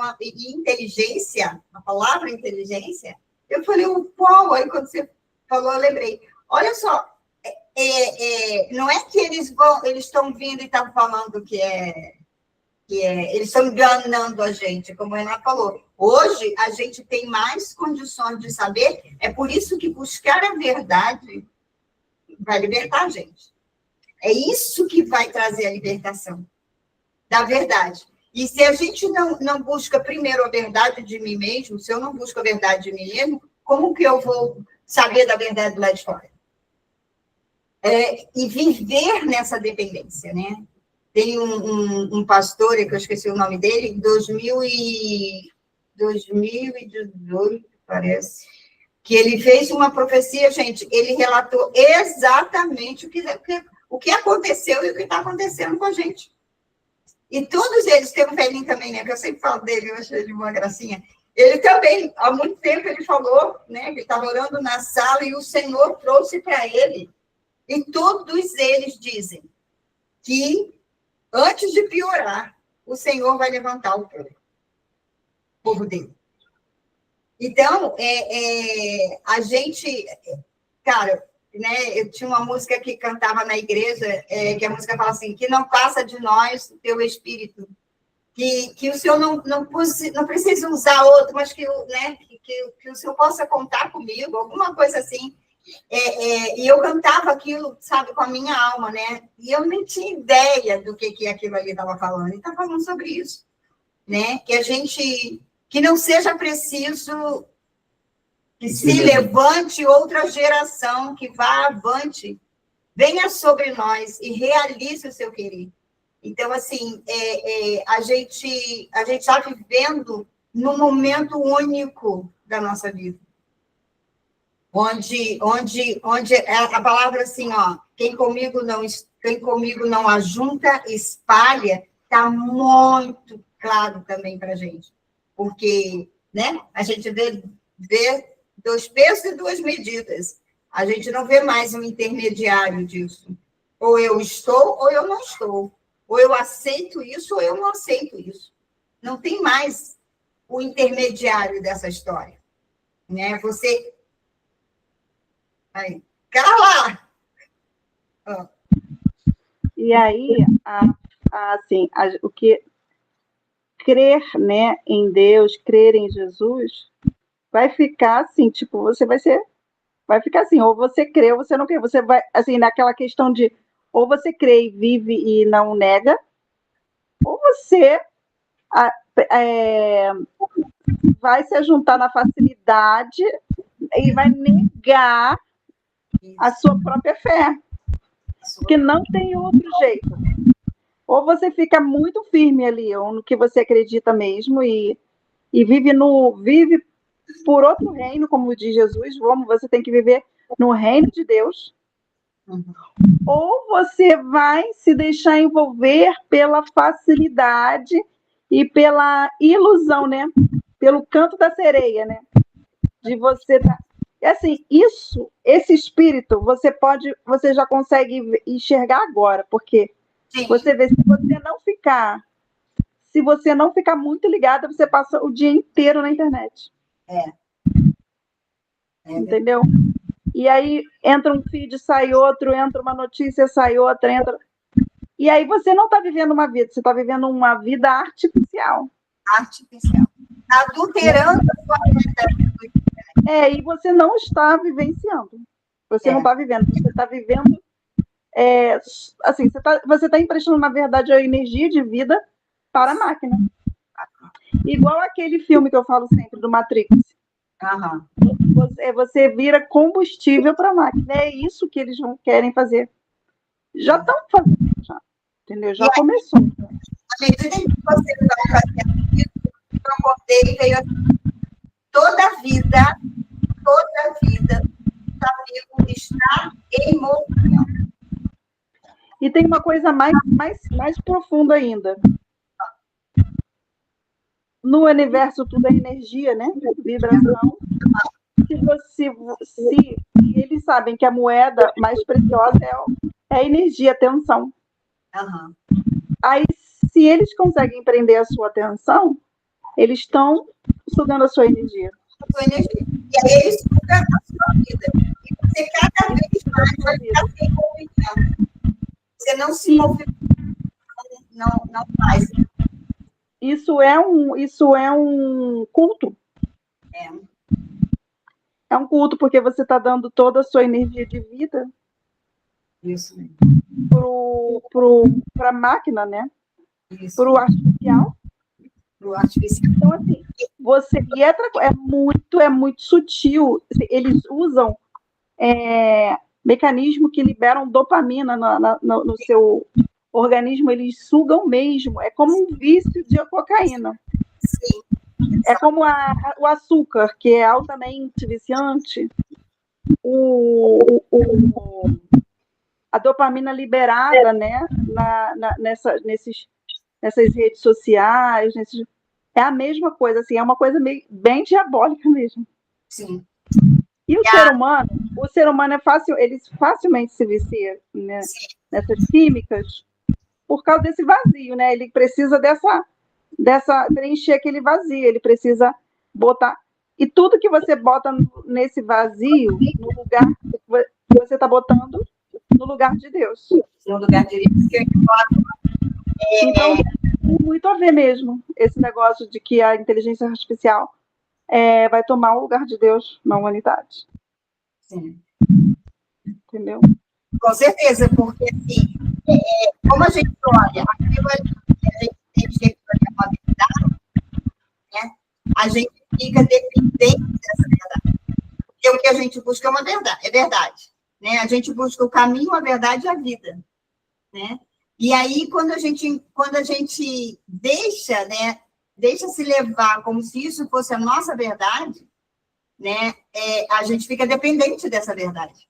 inteligência, a palavra inteligência, eu falei, uau! Aí, quando você falou, eu lembrei. Olha só, não é que eles estão vindo e estão falando que eles estão enganando a gente, como a Renato falou. Hoje, a gente tem mais condições de saber, é por isso que buscar a verdade vai libertar a gente. É isso que vai trazer a libertação da verdade. E se a gente não busca primeiro a verdade de mim mesmo, se eu não busco a verdade de mim mesmo, como que eu vou saber da verdade do lado de fora? E viver nessa dependência, né? Tem um pastor, que eu esqueci o nome dele, em 2018, parece, que ele fez uma profecia, gente, ele relatou exatamente o que aconteceu e o que está acontecendo com a gente. E todos eles, tem um velhinho também, né, que eu sempre falo dele, eu achei ele uma gracinha, ele também, há muito tempo, ele falou, né, que ele estava orando na sala e o Senhor trouxe para ele, e todos eles dizem que antes de piorar, o Senhor vai levantar o povo dele. Então, a gente... Cara, né, eu tinha uma música que cantava na igreja, que a música fala assim, que não passa de nós o teu espírito. Que o Senhor não precisa usar outro, mas que o Senhor possa contar comigo, alguma coisa assim. E eu cantava aquilo, sabe, com a minha alma, né? E eu nem tinha ideia do que aquilo ali estava falando. E está falando sobre isso, né? Que não seja preciso que se levante outra geração, que vá avante, venha sobre nós e realize o seu querer. Então, assim, a gente está vivendo num momento único da nossa vida. Onde a palavra assim, ó, quem comigo não ajunta, espalha, está muito claro também para a gente. Porque, né, a gente vê 2 pesos e 2 medidas. A gente não vê mais um intermediário disso. Ou eu estou, ou eu não estou. Ou eu aceito isso, ou eu não aceito isso. Não tem mais o intermediário dessa história. Né? Você... Aí, cala! Oh. E aí, assim, o que crer, né, em Deus, crer em Jesus, vai ficar assim, tipo, vai ficar assim, ou você crê ou você não crê. Você vai, assim, naquela questão de ou você crê e vive e não nega, ou você vai se juntar na facilidade e vai negar a sua própria fé, que não tem outro jeito. Ou você fica muito firme ali, ou no que você acredita mesmo, e vive por outro reino, como diz Jesus, você tem que viver no reino de Deus, ou você vai se deixar envolver pela facilidade e pela ilusão, né? Pelo canto da sereia, né? De você... Assim, esse espírito, você já consegue enxergar agora, porque sim, você vê, se você não ficar muito ligada, você passa o dia inteiro na internet. Entendeu? E aí entra um feed, sai outro, entra uma notícia, sai outra, entra... E aí você não está vivendo uma vida, você está vivendo uma vida artificial. Artificial. Adulterando a sua vida. E você não está vivenciando. Você não está vivendo, você está vivendo... assim, você está emprestando, na verdade, a energia de vida para a máquina. Igual aquele filme que eu falo sempre, do Matrix. Você vira combustível para a máquina. É isso que eles não querem fazer. Já estão fazendo, já. Entendeu? Já começou. À medida que você vai fazendo isso, eu acordei e veio toda vida está em movimento. E tem uma coisa mais profunda ainda. No universo tudo é energia, né? Vibração. se eles sabem que a moeda mais preciosa é a energia, a atenção. Aham. Aí, se eles conseguem prender a sua atenção, eles estão sugando a sua energia. Sua energia. E aí eles sugam a sua vida. E você cada vez mais vai ficar sem movimento. Você não se movimenta, não faz. Isso é um culto. É um culto, porque você está dando toda a sua energia de vida Isso. para a máquina, né? Isso. Para o artificial. Pro artificial. Então, assim, é muito sutil. Eles usam mecanismos que liberam dopamina no seu organismo, eles sugam mesmo. É como um vício de cocaína. Sim. É como o açúcar, que é altamente viciante. A dopamina liberada, né, nessas redes sociais, é a mesma coisa, assim, é uma coisa bem diabólica mesmo. Sim. E o ser humano ele facilmente se vicia, né, nessas químicas por causa desse vazio, né? Ele precisa preencher aquele vazio, ele precisa botar. E tudo que você bota nesse vazio, no lugar que você está botando no lugar de Deus. No lugar de Deus, que eu Então, tem muito a ver mesmo esse negócio de que a inteligência artificial vai tomar o lugar de Deus na humanidade. Sim. Entendeu? Com certeza, porque assim, como a gente olha aquilo ali que a gente tem que olhar uma verdade, né? A gente fica dependente dessa verdade. Porque o que a gente busca é verdade. Né? A gente busca o caminho, a verdade e a vida. Né? E aí, quando a gente deixa se levar como se isso fosse a nossa verdade, né? A gente fica dependente dessa verdade.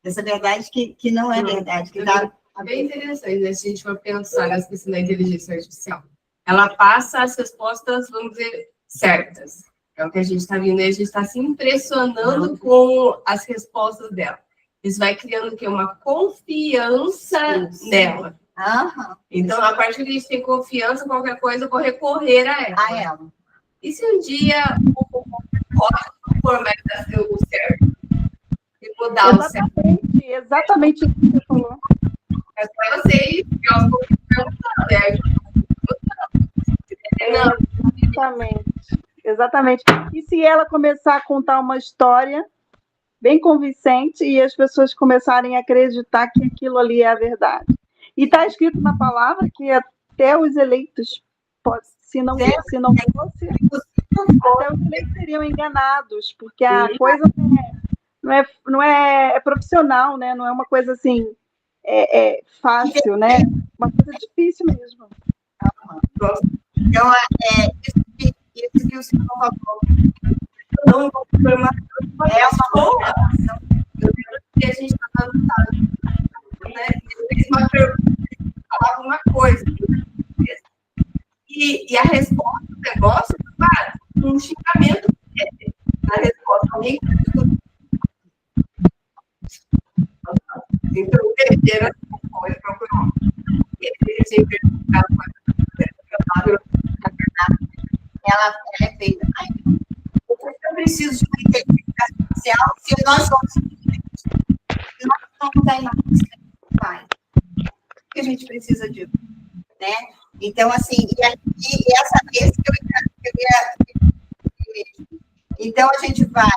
Dessa verdade que não é verdade. Que dá... É bem interessante, né? Se a gente for pensar nessa questão da inteligência artificial. Ela passa as respostas, vamos dizer, certas. É o que a gente está vendo, e a gente está se impressionando com as respostas dela. Isso vai criando o quê? Uma confiança nela. Aham. Então, a partir que a gente tem confiança, qualquer coisa, eu vou recorrer a ela. A ela. E se um dia o código for mais o certo? E mudar o certo? Exatamente isso que você falou. É para vocês, que elas vão certo. Exatamente. E se ela começar a contar uma história bem convincente e as pessoas começarem a acreditar que aquilo ali é a verdade? E está escrito na palavra que até os eleitos, se não fosse, até os eleitos seriam enganados, porque a coisa não é profissional, né? Não é uma coisa assim fácil, né? Uma coisa difícil mesmo. Então, isso que o senhor falou. Não foi uma boa. Que a gente está dando, né? Uma pergunta, falar alguma coisa. E a resposta do negócio, claro, um xingamento dele. A resposta, alguém então, perder a coisa, procurar. Ele tinha perguntado ela é feita. Por que eu preciso de uma inteligência artificial se nós somos a imagem pai? Por que a gente precisa disso? Né? Então, assim, e essa vez que eu ia. Então, a gente vai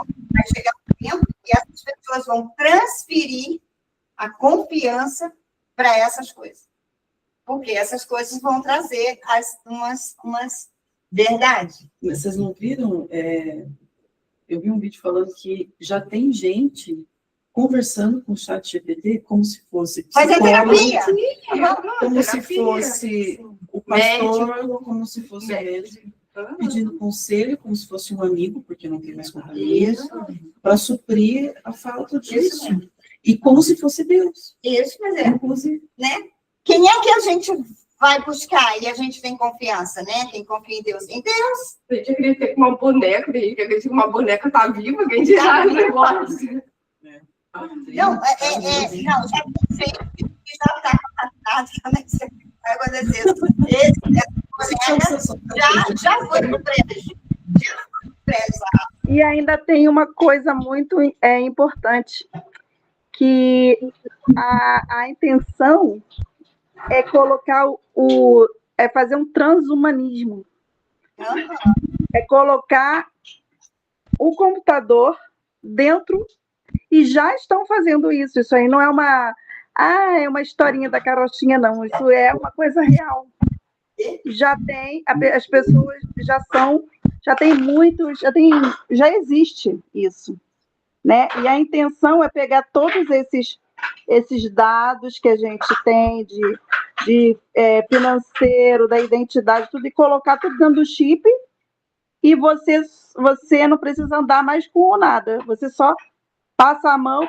chegar no tempo e essas pessoas vão transferir a confiança para essas coisas. Porque essas coisas vão trazer umas verdades. Mas vocês não viram? Eu vi um vídeo falando que já tem gente conversando com o chat GPT como se fosse Mas é terapia. Como se fosse o pastor, como se fosse o médico, pedindo conselho, como se fosse um amigo, porque não tem mais companhia, para suprir a falta disso. E como se fosse Deus. Isso, mas inclusive. Né? Quem é que a gente vai buscar, e a gente tem confiança, né? Quem confia em Deus. Em Deus. A gente acredita que uma boneca, tem gente que acredita que uma boneca tá viva, quem dirá o negócio. Não, não, já tem gente que já está contaminado, também vai acontecer. Esse boneca já foi no prédio. Já foi no prédio. E ainda tem uma coisa muito importante, que a intenção é colocar é fazer um transhumanismo. É colocar o computador dentro, e já estão fazendo isso. Isso aí não é é uma historinha da carochinha, não. Isso é uma coisa real. Já tem, as pessoas já existe isso, né? E a intenção é pegar todos esses dados que a gente tem de financeiro, da identidade, tudo, e colocar tudo dentro do chip, e você não precisa andar mais com nada, você só passa a mão,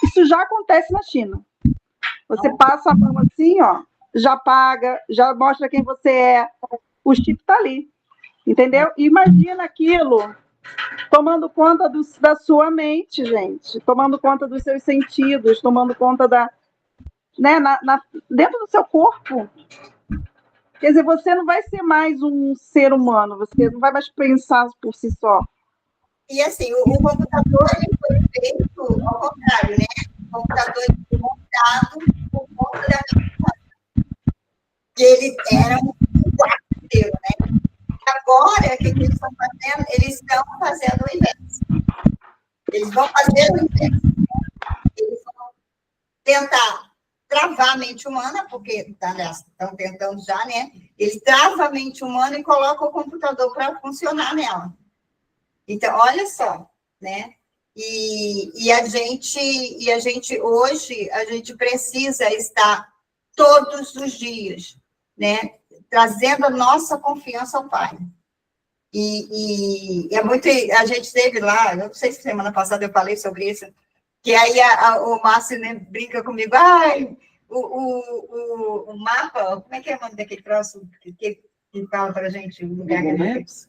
isso já acontece na China. Você passa a mão assim, ó, já paga, já mostra quem você é, o chip está ali, entendeu? Imagina aquilo tomando conta da sua mente, gente, tomando conta dos seus sentidos, tomando conta dentro do seu corpo. Quer dizer, você não vai ser mais um ser humano, você não vai mais pensar por si só. E assim, o computador ele foi feito ao contrário, né? O computador foi montado por conta da minha, que ele era um quarto inteiro, né? Agora, o que eles estão fazendo? Eles estão fazendo o inverso. Eles vão fazer o inverso. Eles vão tentar travar a mente humana, porque estão tentando já, né? Eles travam a mente humana e colocam o computador para funcionar nela. Então, olha só, né? E a gente hoje, a gente precisa estar todos os dias, né? Trazendo a nossa confiança ao Pai. E é muito... A gente teve lá, eu não sei se semana passada eu falei sobre isso, que aí o Márcio, né, brinca comigo, o mapa, como é que é o nome daquele troço que fala para a gente? O lugar Google Maps?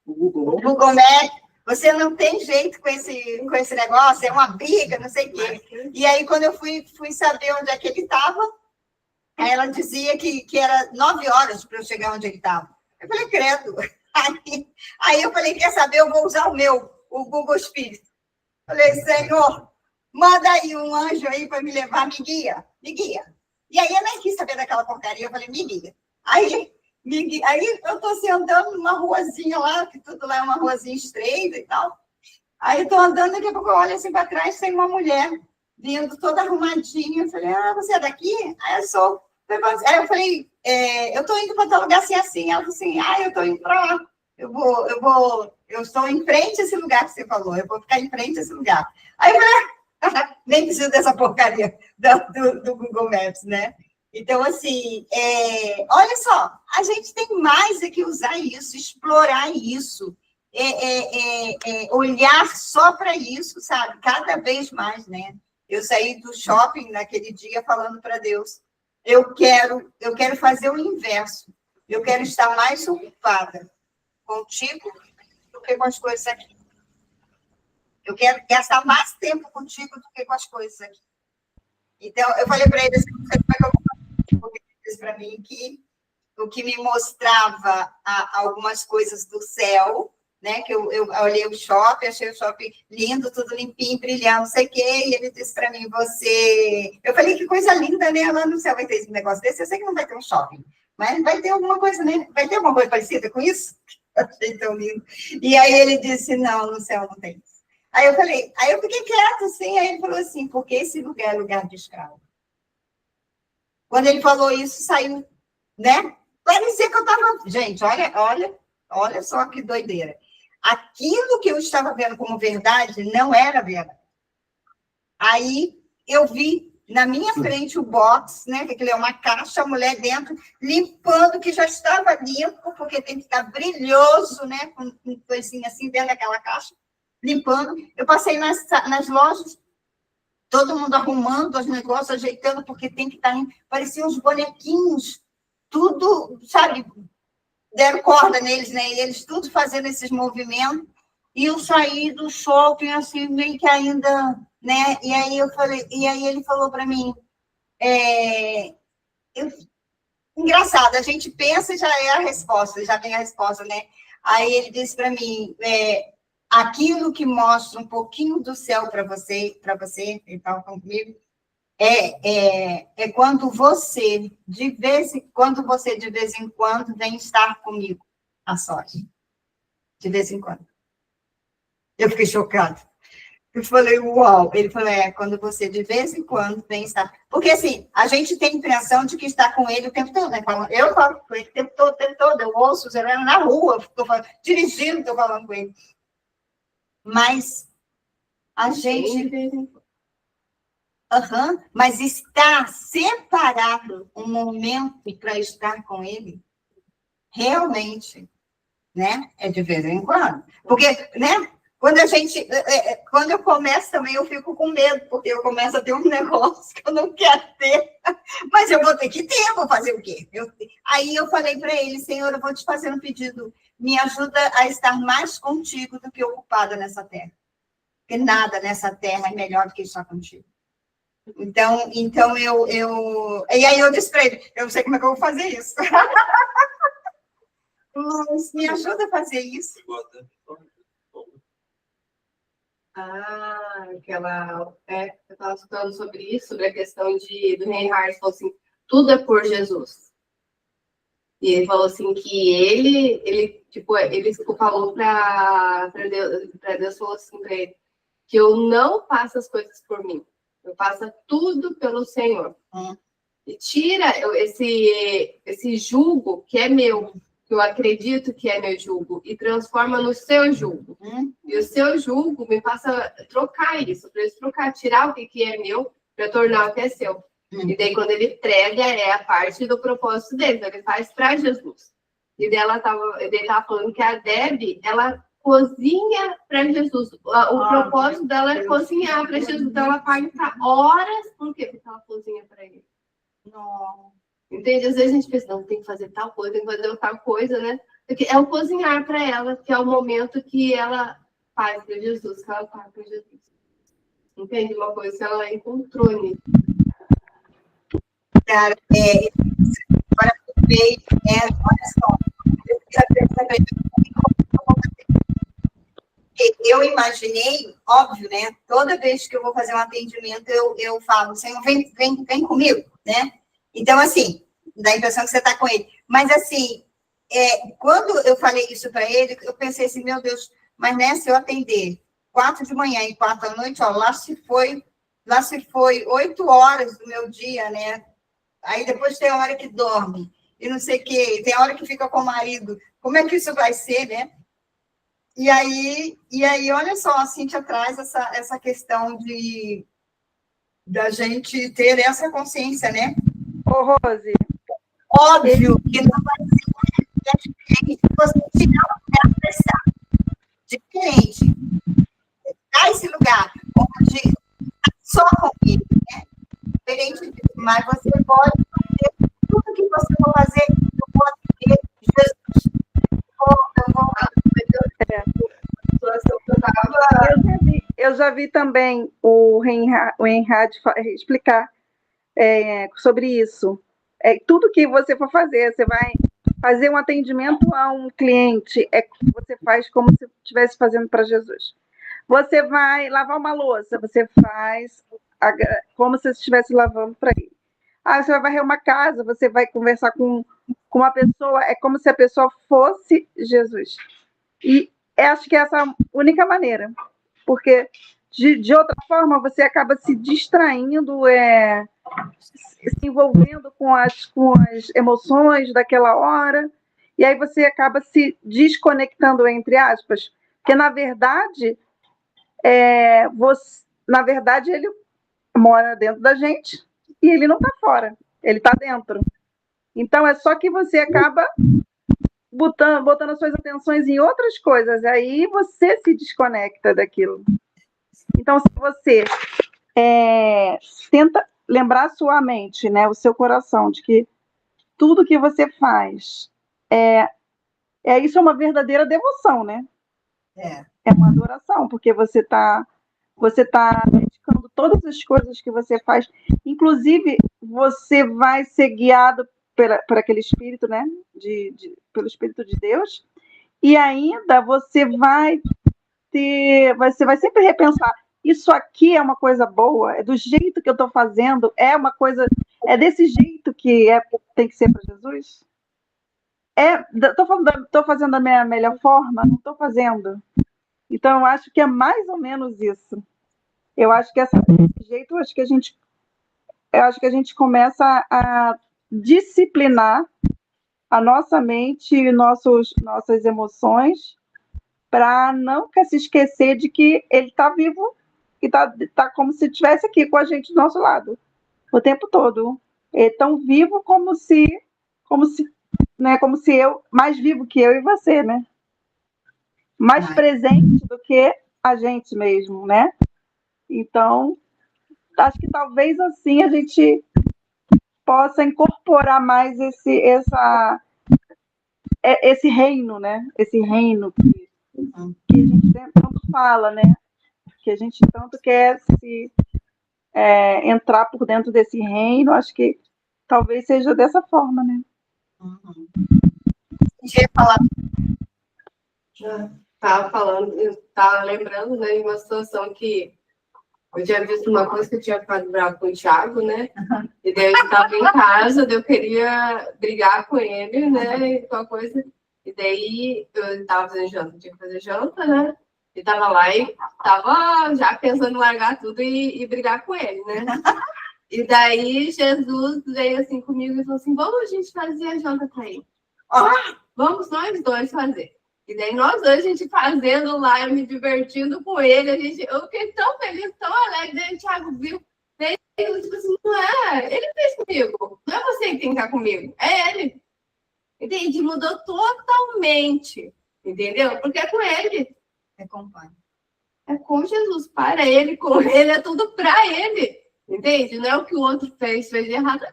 O Google Maps. Você não tem jeito com esse negócio, é uma briga, não sei o quê. E aí, quando eu fui saber onde é que ele estava, ela dizia que era 9 horas para eu chegar onde ele estava. Eu falei, credo. Aí eu falei, quer saber, eu vou usar o Google Espírito. Falei, Senhor, manda aí um anjo aí para me levar, me guia. E aí eu nem quis saber daquela porcaria, eu falei, me guia. Aí eu estou assim, andando numa ruazinha lá, que tudo lá é uma ruazinha estreita e tal. Aí eu estou andando, daqui a pouco eu olho assim para trás, tem uma mulher vindo toda arrumadinha. Eu falei, você é daqui? Aí eu sou. Aí eu falei, eu estou indo para tal lugar assim, assim. Ela falou assim, eu estou indo para lá. Eu estou em frente a esse lugar que você falou, eu vou ficar em frente a esse lugar. Aí eu falei, nem preciso dessa porcaria do Google Maps, né? Então, assim, olha só, a gente tem mais que usar isso, explorar isso, olhar só para isso, sabe? Cada vez mais, né? Eu saí do shopping naquele dia falando para Deus, eu quero fazer o inverso, eu quero estar mais ocupada contigo do que com as coisas aqui. Eu quero gastar mais tempo contigo do que com as coisas aqui. Então, eu falei para ele assim, não sei como é que eu vou fazer, ele disse para mim que o que me mostrava algumas coisas do céu, né? Que eu olhei o shopping, achei o shopping lindo, tudo limpinho, brilhando, não sei o quê, e ele disse para mim, Eu falei, que coisa linda, né? Lá no céu vai ter esse negócio desse, eu sei que não vai ter um shopping, mas vai ter alguma coisa, né? Vai ter alguma coisa parecida com isso? Eu achei tão lindo. E aí ele disse, não, no céu não tem isso. Aí eu fiquei quieta, assim, aí ele falou assim, porque esse lugar é lugar de escravo. Quando ele falou isso, saiu, né? Parecia que eu estava... Gente, olha só que doideira. Aquilo que eu estava vendo como verdade não era verdade. Aí eu vi na minha frente o box, né? Que aquilo é uma caixa, a mulher dentro, limpando, que já estava limpo, porque tem que estar brilhoso, né? Com coisinha assim dentro daquela caixa, limpando. Eu passei nas lojas, todo mundo arrumando os negócios, ajeitando, porque tem que estar limpo. Pareciam uns bonequinhos tudo, sabe, deram corda neles, né? E eles tudo fazendo esses movimentos. E eu saí do shopping, assim, meio que ainda, né? E aí eu falei, e aí ele falou para mim, engraçado, a gente pensa e já é a resposta, já tem a resposta, né? Aí ele disse para mim, aquilo que mostra um pouquinho do céu para você, ele estava comigo, é quando você, de vez em quando, vem estar comigo, a sorte. De vez em quando. Eu fiquei chocada. Eu falei, uau. Ele falou, quando você de vez em quando vem estar. Porque, assim, a gente tem a impressão de que está com ele o tempo todo, né? Eu falo com ele o tempo todo, eu ouço, na rua, estou dirigindo, estou falando com ele. Mas a gente... mas estar separado um momento para estar com ele, realmente, né? É de vez em quando. Porque, né? Quando eu começo também, eu fico com medo, porque eu começo a ter um negócio que eu não quero ter, mas eu vou ter que ter, vou fazer o quê? Aí eu falei para ele, Senhor, eu vou te fazer um pedido, me ajuda a estar mais contigo do que ocupada nessa terra, porque nada nessa terra é melhor do que estar contigo. Então e aí eu disse para ele, eu não sei como é que eu vou fazer isso. Mas me ajuda a fazer isso. Eu estava falando sobre isso, sobre a questão do Reinhard, falou assim, tudo é por Jesus. E ele falou assim que ele falou para Deus, falou assim para ele, que eu não faço as coisas por mim, eu faço tudo pelo Senhor. E tira esse jugo que é meu, que eu acredito que é meu jugo, e transforma no seu jugo. E o seu jugo me passa trocar isso, para ele trocar, tirar o que é meu, para tornar o que é seu. E daí, quando ele prega, é a parte do propósito dele, então ele faz para Jesus. E daí ele estava falando que a Deb, ela cozinha para Jesus. O propósito dela é cozinhar para Jesus. Então, ela paga horas, por quê? Porque ela cozinha para ele. Não. Entende? Às vezes a gente pensa, não, tem que fazer tal coisa, tem que fazer tal coisa, né? Porque é o cozinhar para ela, que é o momento que ela faz para Jesus, que ela faz para Jesus. Entende? Uma coisa que ela encontrou nisso. Cara, agora eu vejo, olha só, eu imaginei, óbvio, né? Toda vez que eu vou fazer um atendimento, eu falo, Senhor, vem comigo, né? Então, assim, dá a impressão que você está com ele. Mas, assim, quando eu falei isso para ele, eu pensei assim, meu Deus, mas né, se eu atender 4 de manhã e 4 da noite, ó, lá se foi 8 horas do meu dia, né? Aí depois tem a hora que dorme, e não sei o quê, tem a hora que fica com o marido. Como é que isso vai ser, né? E aí olha só, a Cíntia traz essa questão da gente ter essa consciência, né? Ô, Rose. Óbvio que não vai ser diferente se você tirar o lugar para estar. Diferente. Dar esse lugar onde está só com ele, né? Diferente disso, mas você pode fazer tudo que você for fazer, eu vou atender Jesus. Eu vou Eu já vi também o Reinhard explicar sobre isso. Tudo que você for fazer, você vai fazer um atendimento a um cliente, você faz como se estivesse fazendo para Jesus. Você vai lavar uma louça, você faz como se estivesse lavando para ele. Você vai varrer uma casa, você vai conversar com uma pessoa, é como se a pessoa fosse Jesus. E acho que essa é a única maneira, porque de outra forma você acaba se distraindo, se envolvendo com as emoções daquela hora, e aí você acaba se desconectando, entre aspas, porque na verdade ele mora dentro da gente e ele não está fora, ele está dentro. Então é só que você acaba botando as suas atenções em outras coisas, aí você se desconecta daquilo. Então, se você tenta lembrar a sua mente, né, o seu coração, de que tudo que você faz. Isso é uma verdadeira devoção, né? É uma adoração, porque você está dedicando todas as coisas que você faz. Inclusive, você vai ser guiado por aquele Espírito, né? Pelo Espírito de Deus. E ainda você vai sempre repensar, isso aqui é uma coisa boa, é do jeito que eu estou fazendo, é desse jeito que tem que ser para Jesus? Estou fazendo da minha melhor forma? Não estou fazendo. Então, eu acho que é mais ou menos isso. Eu acho que desse jeito, eu acho que a gente começa a disciplinar a nossa mente e nossas emoções para nunca se esquecer de que ele está vivo e tá como se estivesse aqui com a gente do nosso lado o tempo todo. É tão vivo como se eu, mais vivo que eu e você, né? Mais presente do que a gente mesmo, né? Então, acho que talvez assim a gente possa incorporar mais esse reino, né? Esse reino que a gente tanto fala, né? Que a gente tanto quer entrar por dentro desse reino. Acho que talvez seja dessa forma, né? Deixa eu falar. Eu estava lembrando, né, de uma situação que eu tinha visto uma coisa que eu tinha ficado bravo com o Thiago, né? E daí eu estava em casa, daí eu queria brigar com ele, né? E qualquer coisa. E daí eu estava fazendo janta, tinha que fazer janta, né? E tava lá e tava já pensando em largar tudo e brigar com ele, né? E daí Jesus veio assim comigo e falou assim: vamos a gente fazer a janta pra ele. Vamos nós dois fazer. E daí nós dois, a gente fazendo lá, eu me divertindo com ele, eu fiquei tão feliz, tão alegre, daí o Thiago viu, daí eu tipo assim, não é, ele fez comigo, não é você que tem que estar comigo, é ele. Entende? Mudou totalmente, entendeu? Porque é com ele. É com o Pai. É com Jesus, para ele, com ele, é tudo para ele, entende? Não é o que o outro fez de errado,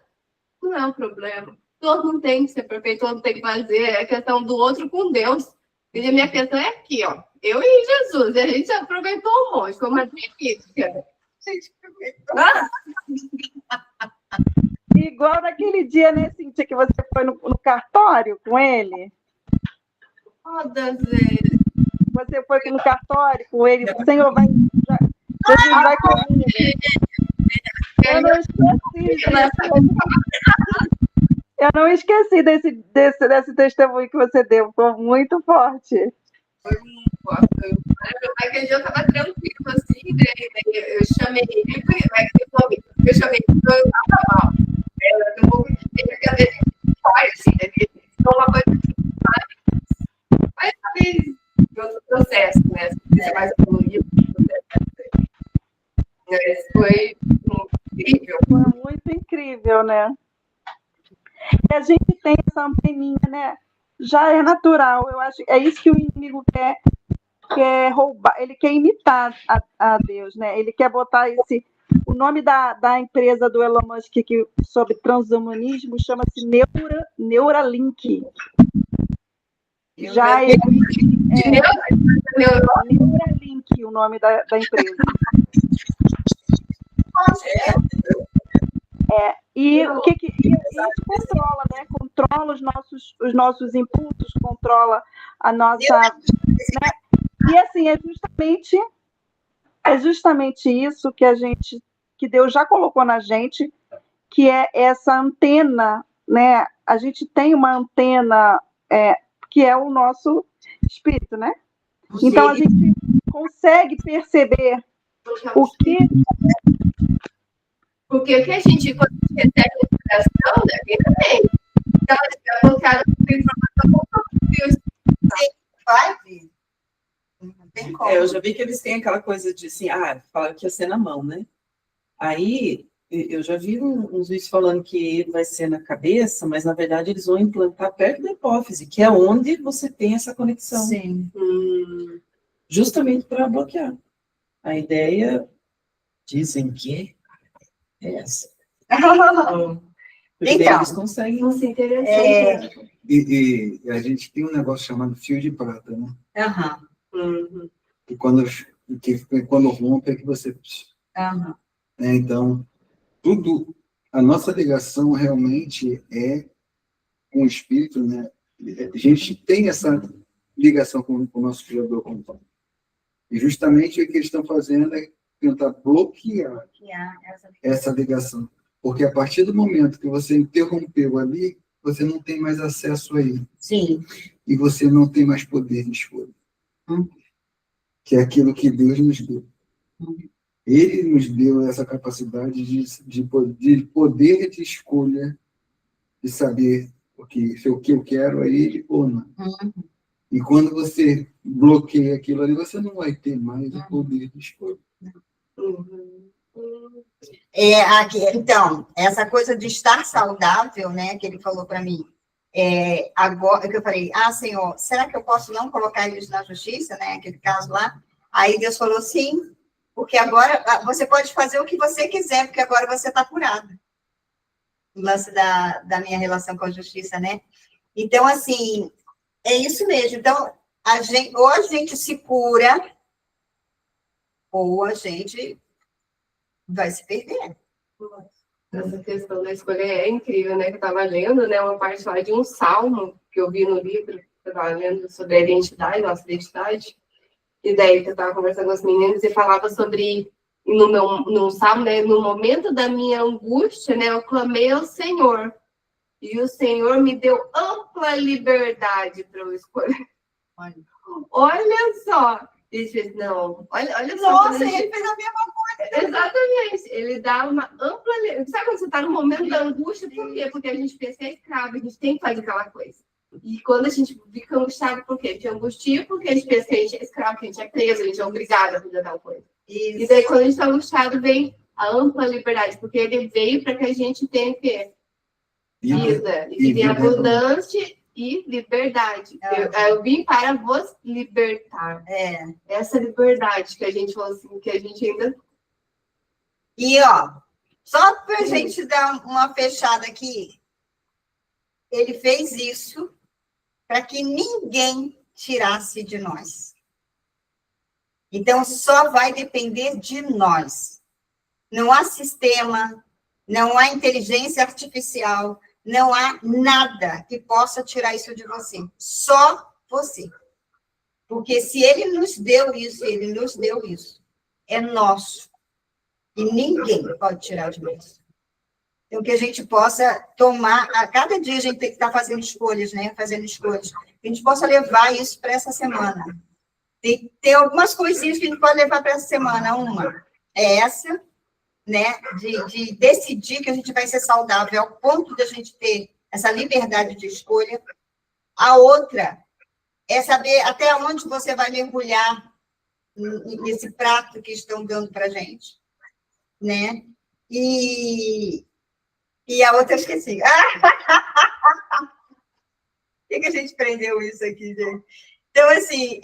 não é um problema. Todo mundo tem que ser perfeito, todo mundo tem que fazer, é questão do outro com Deus. E a minha questão é aqui, ó. Eu e Jesus, a gente aproveitou um monte, como a gente Igual naquele dia, né, Cíntia, que você foi no cartório com ele. Todas vezes. Você foi no cartório com ele, o Senhor vai... Jesus vai comigo. Eu não esqueci desse testemunho que você deu, foi muito forte. Aquele dia eu estava tranquilo, assim, daí eu chamei ele, eu chamei ele, eu estava mal. Eu um pouco de tempo que a gente faz, assim, né? Então, uma coisa que faz talvez de outro processo, né? Você mais evoluído. Foi incrível. Foi muito incrível, né? E a gente tem essa anteninha, né? Já é natural, eu acho. É isso que o inimigo quer roubar. Ele quer imitar a Deus, né? Ele quer botar o nome da empresa do Elon Musk sobre transhumanismo chama-se Neuralink. Já é Neuralink o nome da empresa. E o que isso controla, né? Controla os nossos impulsos, controla a nossa... Né? E assim, é justamente isso que Deus já colocou na gente, que é essa antena, né? A gente tem uma antena que é o nosso espírito, né? Então a gente consegue perceber Porque o que a gente, quando a gente recebe a inspiração, né, vem também. Então, a gente vai colocar a informação Vai ver. Não tem como. Eu já vi que eles têm aquela coisa de assim, falaram que ia ser na mão, né? Aí, eu já vi uns vídeos falando que vai ser na cabeça, mas na verdade eles vão implantar perto da hipófise, que é onde você tem essa conexão. Sim. Justamente para bloquear. A ideia, dizem que é essa. Porque Então, eles conseguem. Nossa, interessante. E a gente tem um negócio chamado fio de prata, né? aham, Uhum. E quando rompe é que você... aham. né? Então, a nossa ligação realmente é com o Espírito, né? A gente tem essa ligação com o nosso Criador, com o Pai. E justamente o que eles estão fazendo é tentar bloquear Que há essa- essa ligação. Porque a partir do momento que você interrompeu ali, você não tem mais acesso a ele. Sim. E você não tem mais poder de escolha. Uhum. Que é aquilo que Deus nos deu. Uhum. Ele nos deu essa capacidade de poder de escolha, de saber se o que eu quero é ele ou não. Uhum. E quando você bloqueia aquilo ali, você não vai ter mais o poder de escolha. Uhum. Então, essa coisa de estar saudável, né, que ele falou para mim, agora que eu falei, Senhor, será que eu posso não colocar eles na justiça, né, aquele caso lá? Aí Deus falou, sim, porque agora você pode fazer o que você quiser, porque agora você está curado. O lance da minha relação com a justiça, né? Então, assim, é isso mesmo. Então, ou a gente se cura, ou a gente vai se perder. Essa questão da escolha é incrível, né? Que eu estava lendo, né? Uma parte lá de um salmo que eu vi no livro, que eu estava lendo sobre a identidade, nossa identidade. E daí que eu estava conversando com os meninos e falava sobre, no salmo, né? No momento da minha angústia, né? Eu clamei ao Senhor. E o Senhor me deu ampla liberdade para eu escolher. Olha só. E ele fez, não, olha só. Nossa, ele fez a mesma coisa. Exatamente. Ele dá uma ampla... Sabe quando você está no momento da angústia? Por quê? Porque a gente pensa que é escravo, a gente tem que fazer aquela coisa. E quando a gente fica angustiado, por quê? De angustia, porque a gente pensa que a gente é escravo, que a gente é preso, a gente é obrigado a fazer tal coisa. Isso. E daí, quando a gente está angustiado, vem a ampla liberdade, porque ele veio para que a gente tenha o quê? Vida. E vida abundância e liberdade. Eu vim para vos libertar. Essa liberdade que a gente falou assim, que a gente ainda... E, ó, só para a gente dar uma fechada aqui, ele fez isso para que ninguém tirasse de nós. Então, só vai depender de nós. Não há sistema, não há inteligência artificial, não há nada que possa tirar isso de você. Só você. Porque se ele nos deu isso, é nosso. E ninguém pode tirar de nós. Então, que a gente possa tomar, a cada dia a gente tem que estar fazendo escolhas, né? Fazendo escolhas. Que a gente possa levar isso para essa semana. Tem algumas coisinhas que a gente pode levar para essa semana. Uma é essa, né? De decidir que a gente vai ser saudável ao ponto de a gente ter essa liberdade de escolha. A outra é saber até onde você vai mergulhar nesse prato que estão dando para a gente, né? E a outra eu esqueci. Por que a gente prendeu isso aqui, gente? Então, assim,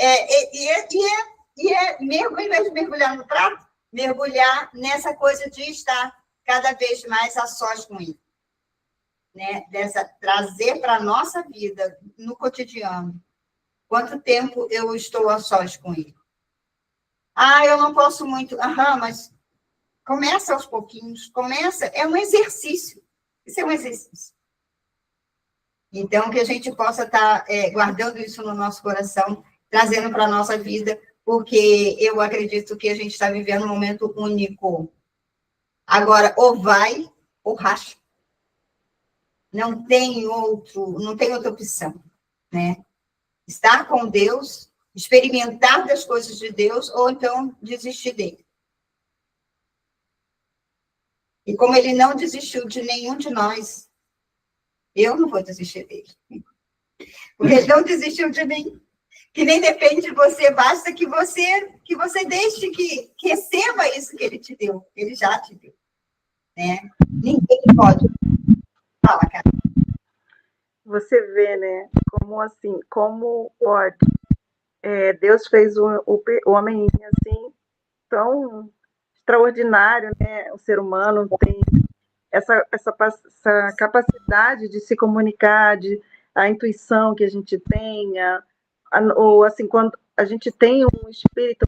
ao invés de mergulhar no prato, mergulhar nessa coisa de estar cada vez mais a sós com ele. Né? Trazer para a nossa vida, no cotidiano, quanto tempo eu estou a sós com ele. Eu não posso muito. Mas começa aos pouquinhos, é um exercício. Isso é um exercício. Então, que a gente possa estar guardando isso no nosso coração, trazendo para a nossa vida, porque eu acredito que a gente está vivendo um momento único. Agora, ou vai, ou racha. Não tem outra opção, né? Estar com Deus, experimentar das coisas de Deus, ou então desistir dele. E como ele não desistiu de nenhum de nós, eu não vou desistir dele. Porque ele não desistiu de mim. Que nem depende de você, basta que você deixe que receba isso que ele te deu. Ele já te deu. Né? Ninguém pode. Fala, cara. Você vê, né? Como pode. Deus fez o homem assim, tão extraordinário, né? O ser humano tem essa capacidade de se comunicar, a intuição que a gente tenha, ou assim, quando a gente tem um espírito,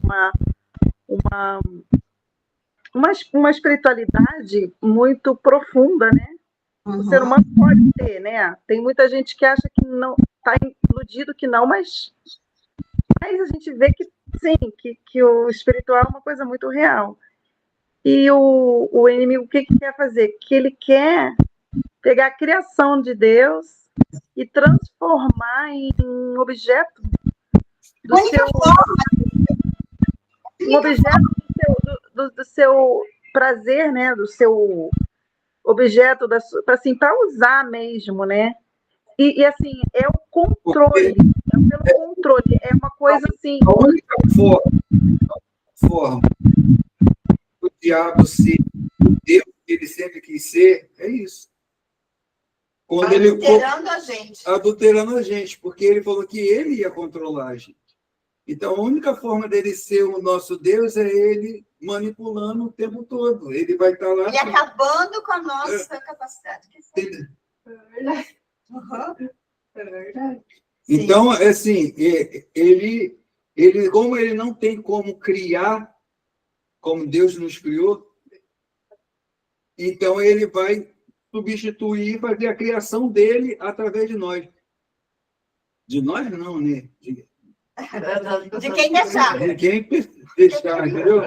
uma espiritualidade muito profunda, né? O ser humano pode ter, né? Tem muita gente que acha que não, está iludido que não, mas a gente vê que sim, que o espiritual é uma coisa muito real. E o inimigo, o que quer fazer? Que ele quer pegar a criação de Deus e transformar em objeto do seu... Um objeto do seu prazer, né? Do seu objeto, para usar mesmo, né? E assim, é o controle, é pelo controle, é uma coisa assim... A única forma do diabo ser o Deus que ele sempre quis ser, é isso. Quando adulterando a gente, porque ele falou que ele ia controlar a gente. Então, a única forma dele ser o nosso Deus é ele manipulando o tempo todo. Ele vai estar lá... E acabando com a nossa capacidade. É verdade. É verdade. Então, assim, ele, como ele não tem como criar como Deus nos criou, então ele vai substituir e fazer a criação dele através de nós. De nós não, né? De quem deixar. De quem deixar, entendeu?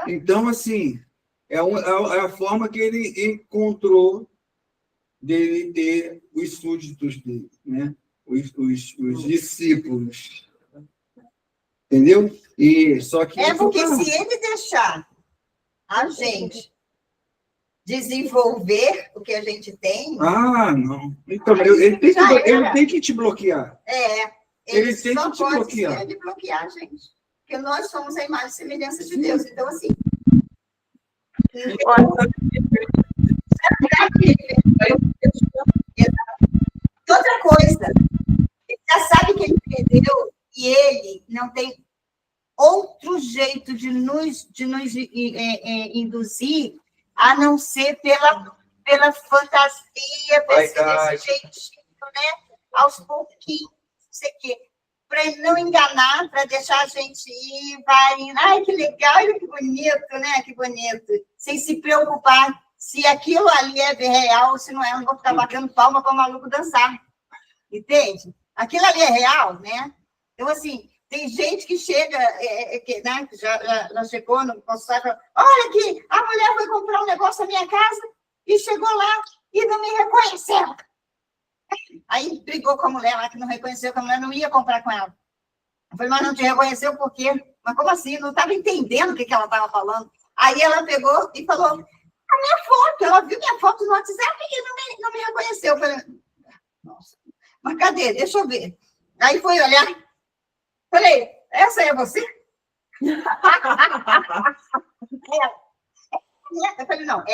Então, assim, é a forma que ele encontrou dele ter os súditos dele, né? Os discípulos. Entendeu? E só que porque se ele deixar a gente desenvolver o que a gente tem... não. Então, ele tem que te bloquear. Ele só pode se bloquear, gente. Porque nós somos a imagem e semelhança de Deus. Então, assim... Outra coisa, ele já sabe que ele perdeu e ele não tem outro jeito de nos induzir a não ser pela fantasia, desse jeitinho, né? Aos pouquinhos, não sei o quê. Para ele não enganar, para deixar a gente ir, vai, ai, que legal, olha que bonito, né? Que bonito. Sem se preocupar se aquilo ali é real ou se não é. Eu não vou ficar batendo palma para o maluco dançar. Entende? Aquilo ali é real, né? Então, assim, tem gente que chega, né, já chegou no consultório e falou, olha aqui, a mulher foi comprar um negócio na minha casa e chegou lá e não me reconheceu. Aí brigou com a mulher lá, que não reconheceu, que a mulher não ia comprar com ela. Eu falei, mas não te reconheceu por quê? Mas como assim? Não estava entendendo o que ela estava falando. Aí ela pegou e falou, a minha foto, ela viu minha foto no WhatsApp e não me reconheceu. Eu falei, nossa, mas cadê? Deixa eu ver. Aí foi olhar, falei, essa é você? Eu falei, não,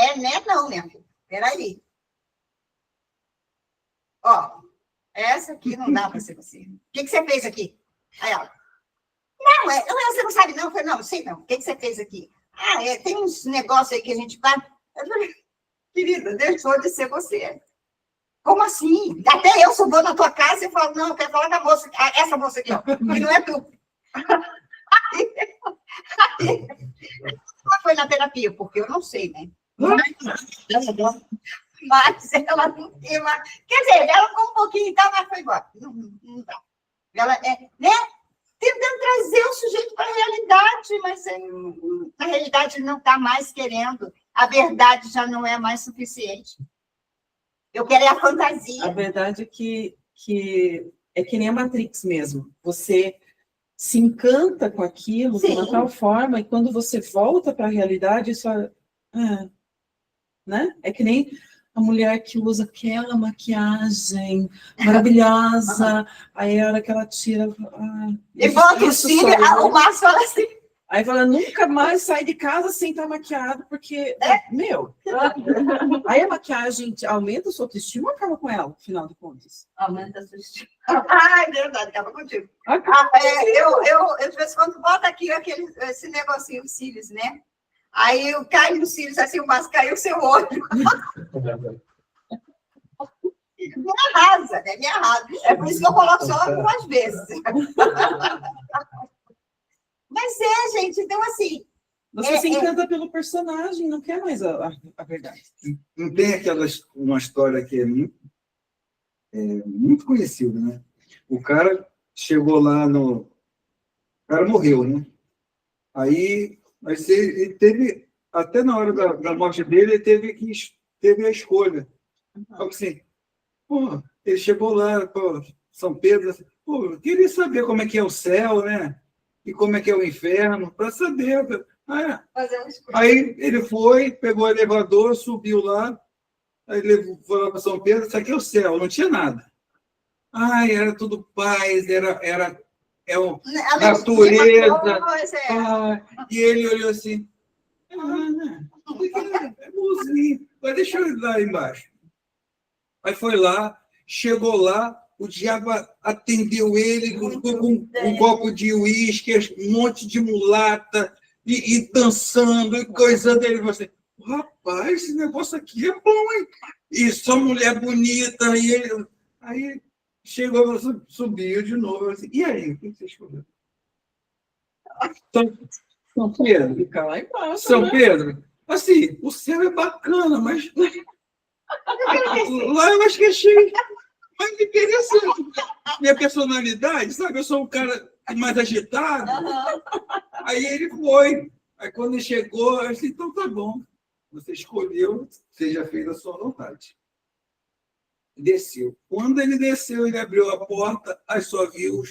não, minha filha. Peraí. Ó, essa aqui não dá para ser você. O que você fez aqui? Aí ela, não, você não sabe não. Eu falei, não, sei não. O que você fez aqui? Tem uns negócios aí que a gente faz. Eu falei, querida, deixou de ser você. Como assim? Até eu subo na tua casa e falo, não, eu quero falar com a moça, essa moça aqui, ó, que não é tu. Aí, foi na terapia, porque eu não sei, né? Mas ela não tem mais. Quer dizer, ela ficou um pouquinho e tal, mas foi embora. Não dá. Ela né? Tentando trazer o sujeito para a realidade, mas na realidade ele não está mais querendo. A verdade já não é mais suficiente. Eu quero a fantasia. A verdade é que é que nem a Matrix mesmo. Você se encanta com aquilo de uma tal forma, e quando você volta para a realidade, isso né? É que nem a mulher que usa aquela maquiagem maravilhosa, aí a hora que ela tira... e bota o cílio, o Márcio fala assim... Aí fala, nunca mais sai de casa sem estar maquiado, porque, aí a maquiagem aumenta a sua autoestima ou acaba com ela, no final de contas? Aumenta a sua estima. É verdade, acaba contigo. Eu, de vez em quando, boto aqui esse negocinho, os cílios, né? Aí cai nos cílios, assim, o vaso caiu o seu olho. Me arrasa, né? Me arrasa. É por isso que eu coloco só algumas vezes. Mas gente, então assim... Você se encanta pelo personagem, não quer mais a verdade. Não tem uma história que é muito conhecida, né? O cara chegou lá no... O cara morreu, né? Aí, mas ele teve... Até na hora da morte dele, ele teve a escolha. Então, assim, pô, ele chegou lá, pô, São Pedro, assim, pô, eu queria saber como é que é o céu, né? E como é que é o inferno, para saber. Aí ele foi, pegou o elevador, subiu lá, aí ele foi lá para São Pedro, isso aqui é o céu, não tinha nada. Ai, era tudo paz, era natureza. E ele olhou assim, é bonzinho, mas deixa eu ir lá embaixo. Aí foi lá, chegou lá, o diabo atendeu ele com um copo de uísque, um monte de mulata, e dançando, e coisando. Ele falou assim, rapaz, esse negócio aqui é bom, hein? E só mulher bonita. Aí chegou, subiu de novo. Assim, e aí, o que você escolheu? São Pedro. Fica lá embaixo. São Pedro. Assim, o céu é bacana, mas lá eu acho que achei mais interessante. Minha personalidade, sabe? Eu sou um cara mais agitado. Aí ele foi. Aí quando ele chegou, eu disse, então tá bom. Você escolheu, seja feita a sua vontade. Desceu. Quando ele desceu, ele abriu a porta, aí só viu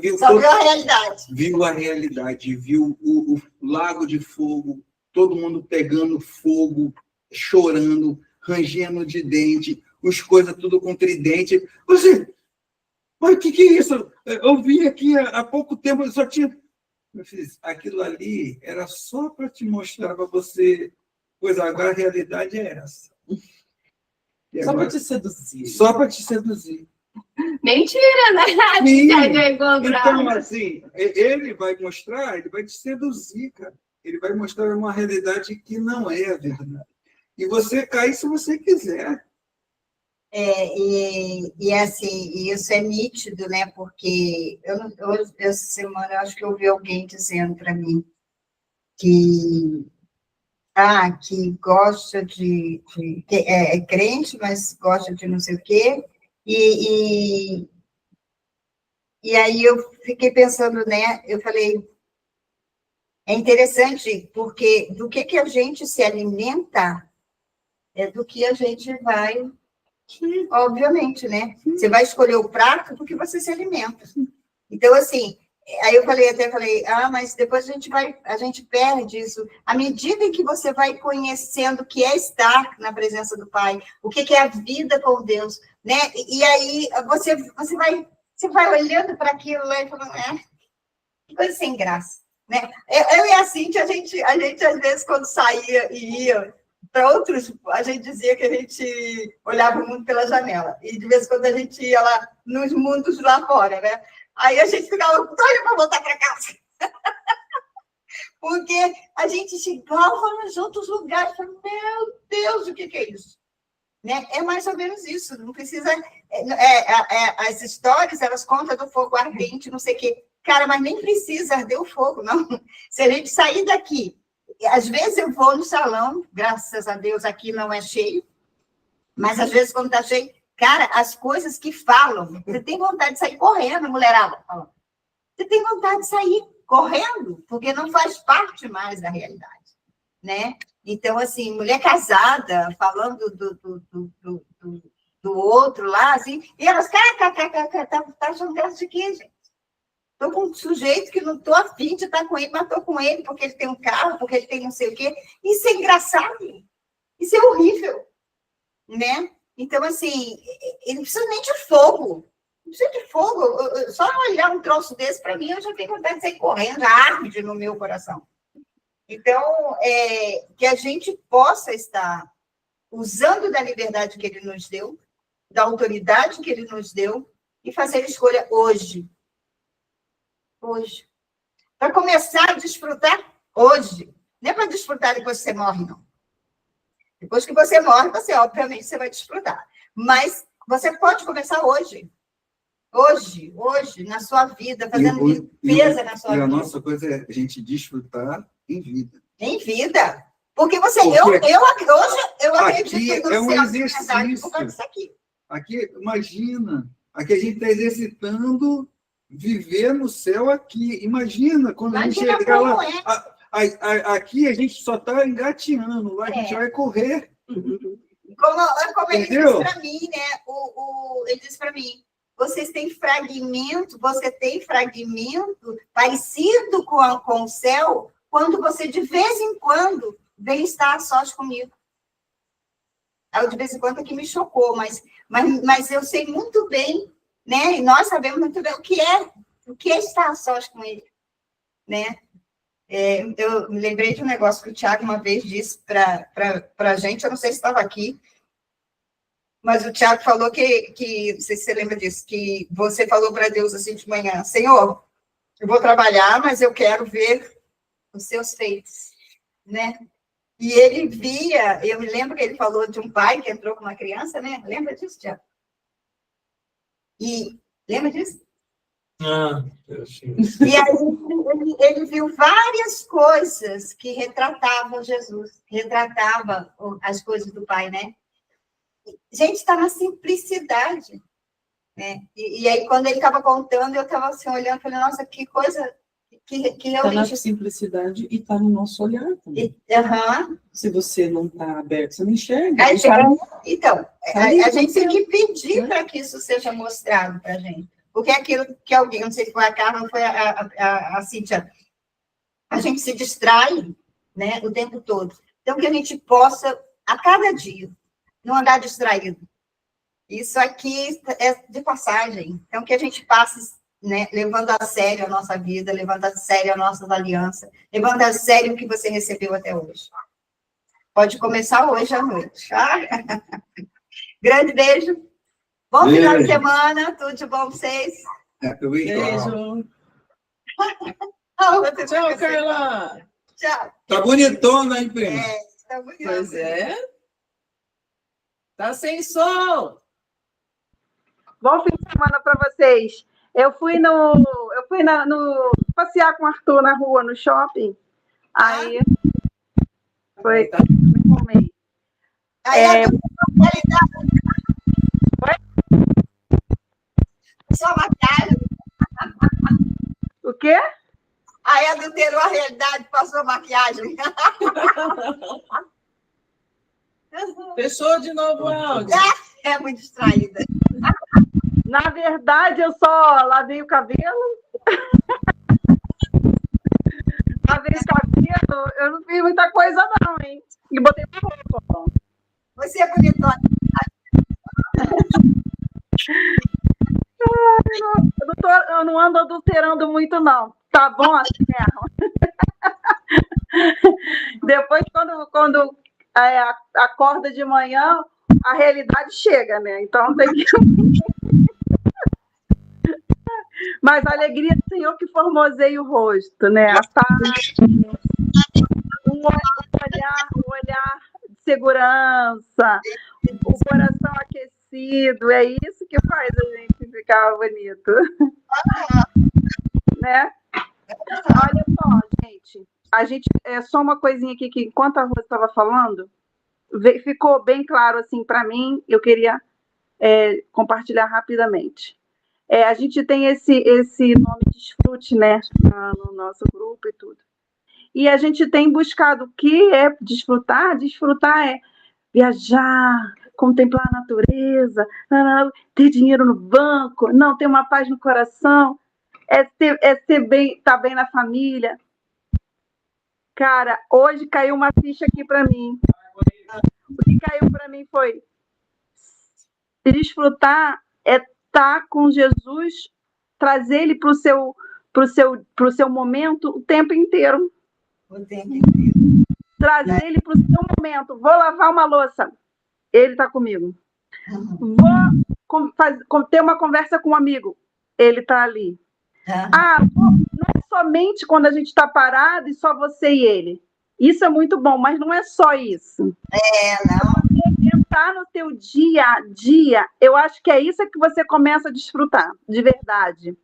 viu a realidade. Viu a realidade, viu o lago de fogo, todo mundo pegando fogo, chorando, rangendo de dente, as coisas tudo com tridente. Você, mas o que é isso? Eu vim aqui há pouco tempo, eu só tinha... Eu fiz, aquilo ali era só para te mostrar para você, pois agora a realidade é essa. Só para te seduzir. Só para te seduzir. Mentira, né? Sim. Então, assim, ele vai mostrar, ele vai te seduzir, cara. Ele vai mostrar uma realidade que não é a verdade. E você cai se você quiser. Assim, isso é nítido, né? Porque essa semana eu acho que eu ouvi alguém dizendo para mim que gosta que é crente, mas gosta de não sei o quê. E aí eu fiquei pensando, né? Eu falei, é interessante, porque do que a gente se alimenta é do que a gente vai, obviamente, né? Você vai escolher o prato porque você se alimenta. Então, assim, aí eu falei, mas depois a gente perde isso. À medida em que você vai conhecendo o que é estar na presença do Pai, o que é a vida com Deus, né? E aí você vai olhando para aquilo lá e falando, que coisa sem graça, né? Eu e a Cíntia, a gente às vezes, quando saía e ia para outros, a gente dizia que a gente olhava o mundo pela janela. E de vez em quando a gente ia lá nos mundos lá fora, né? Aí a gente ficava doida para voltar para casa. Porque a gente chegava nos outros lugares e falava, meu Deus, o que é isso? Né? É mais ou menos isso, não precisa... as histórias, elas contam do fogo ardente, não sei o quê. Cara, mas nem precisa arder o fogo, não. Se a gente sair daqui, às vezes eu vou no salão, graças a Deus aqui não é cheio, mas às vezes quando está cheio, cara, as coisas que falam, você tem vontade de sair correndo, mulherada. Você tem vontade de sair correndo, porque não faz parte mais da realidade, né? Então, assim, mulher casada, falando do outro lá, assim, e elas, tá achando graça de quê, gente? Estou com um sujeito que não estou afim de estar com ele, mas estou com ele porque ele tem um carro, porque ele tem não sei o quê. Isso é engraçado. Isso é horrível, né? Então, assim, ele não precisa nem de fogo. Não precisa de fogo. Só olhar um troço desse, para mim, eu já tenho vontade de sair correndo, já arde no meu coração. Então, que a gente possa estar usando da liberdade que ele nos deu, da autoridade que ele nos deu, e fazer a escolha hoje. Hoje. Para começar a desfrutar hoje. Não é para desfrutar depois que você morre, não. Depois que você morre, você, obviamente, você vai desfrutar. Mas você pode começar hoje. Hoje, na sua vida, fazendo limpeza na sua vida. E a nossa coisa é a gente desfrutar em vida. Em vida. Porque você, Porque hoje eu acredito aqui no é um céu, exercício. na verdade, por causa disso aqui. Aqui, imagina, aqui a gente está exercitando viver no céu aqui. Imagina quando a gente Imagina chegar como lá. é. Aqui a gente só está engateando, lá a gente vai correr. Como ele Entendeu? disse para mim, né? Ele disse para mim, você tem fragmento parecido com o céu, quando você, de vez em quando, vem estar a sós comigo. Aí, de vez em quando, aqui me chocou, mas eu sei muito bem, né? E nós sabemos muito bem o que é estar a sós com ele, né? Eu me lembrei de um negócio que o Tiago uma vez disse para a gente, eu não sei se estava aqui, mas o Tiago falou que, não sei se você lembra disso, que você falou para Deus assim de manhã, Senhor, eu vou trabalhar, mas eu quero ver os seus feitos, né? E ele via, eu me lembro que ele falou de um pai que entrou com uma criança, né? Lembra disso, Tiago? E lembra disso? E aí ele viu várias coisas que retratavam Jesus, retratavam as coisas do Pai, né? Gente, está na simplicidade, né? E aí, quando ele estava contando, eu estava assim, olhando, falei, nossa, que coisa que Está na realmente... simplicidade e está no nosso olhar também. Aham. Se você não está aberto, você não enxerga. Então, a gente tem que pedir para que isso seja mostrado para a gente. Porque é aquilo que alguém, não sei se foi a Carla ou foi a Cíntia, a gente se distrai, né, o tempo todo. Então, que a gente possa, a cada dia, não andar distraído. Isso aqui é de passagem. Então, que a gente passe, né, levando a sério a nossa vida, levando a sério a nossa aliança, levando a sério o que você recebeu até hoje. Pode começar hoje à noite. Tá? Grande beijo. Bom final de semana, tudo de bom para vocês. Beijo. Tchau, Carla. Tchau. Tá bonitona, hein, prima? Tá bonito. Pois é. Tá sem som. Bom fim de semana para vocês. Eu fui passear com o Arthur na rua, no shopping. Aí foi. Aí a realidade. Só maquiagem. O quê? Aí adulterou a realidade, passou maquiagem. Fechou de novo o áudio. É muito distraída. Na verdade, eu só lavei o cabelo. Lavei o cabelo, eu não fiz muita coisa, não, hein? E botei roupa. Você é bonitona. Eu não ando adulterando muito, não. Tá bom assim mesmo. Depois, quando acorda de manhã, a realidade chega, né? Então tem que... Mas a alegria do Senhor que formoseia o rosto, né? A paz, um olhar de segurança, o coração aquecido, é isso que faz a gente ficar bonito. Né? Olha só, gente, é só uma coisinha aqui que, enquanto a Rosa estava falando, ficou bem claro assim para mim, eu queria compartilhar rapidamente. A gente tem esse nome Desfrute, né, no nosso grupo e tudo. E a gente tem buscado o que é desfrutar. Desfrutar é viajar, contemplar a natureza, ter dinheiro no banco, não ter uma paz no coração, estar bem na família. Cara, hoje caiu uma ficha aqui para mim. O que caiu para mim foi desfrutar é estar com Jesus, trazer ele para o seu momento o tempo inteiro. O tempo inteiro. Trazer ele para o seu momento. Vou lavar uma louça, ele está comigo. Vou ter uma conversa com um amigo, ele está ali. Não é somente quando a gente está parado e só você e ele. Isso é muito bom, mas não é só isso. Não. Entrar no teu dia a dia, eu acho que é isso que você começa a desfrutar, de verdade.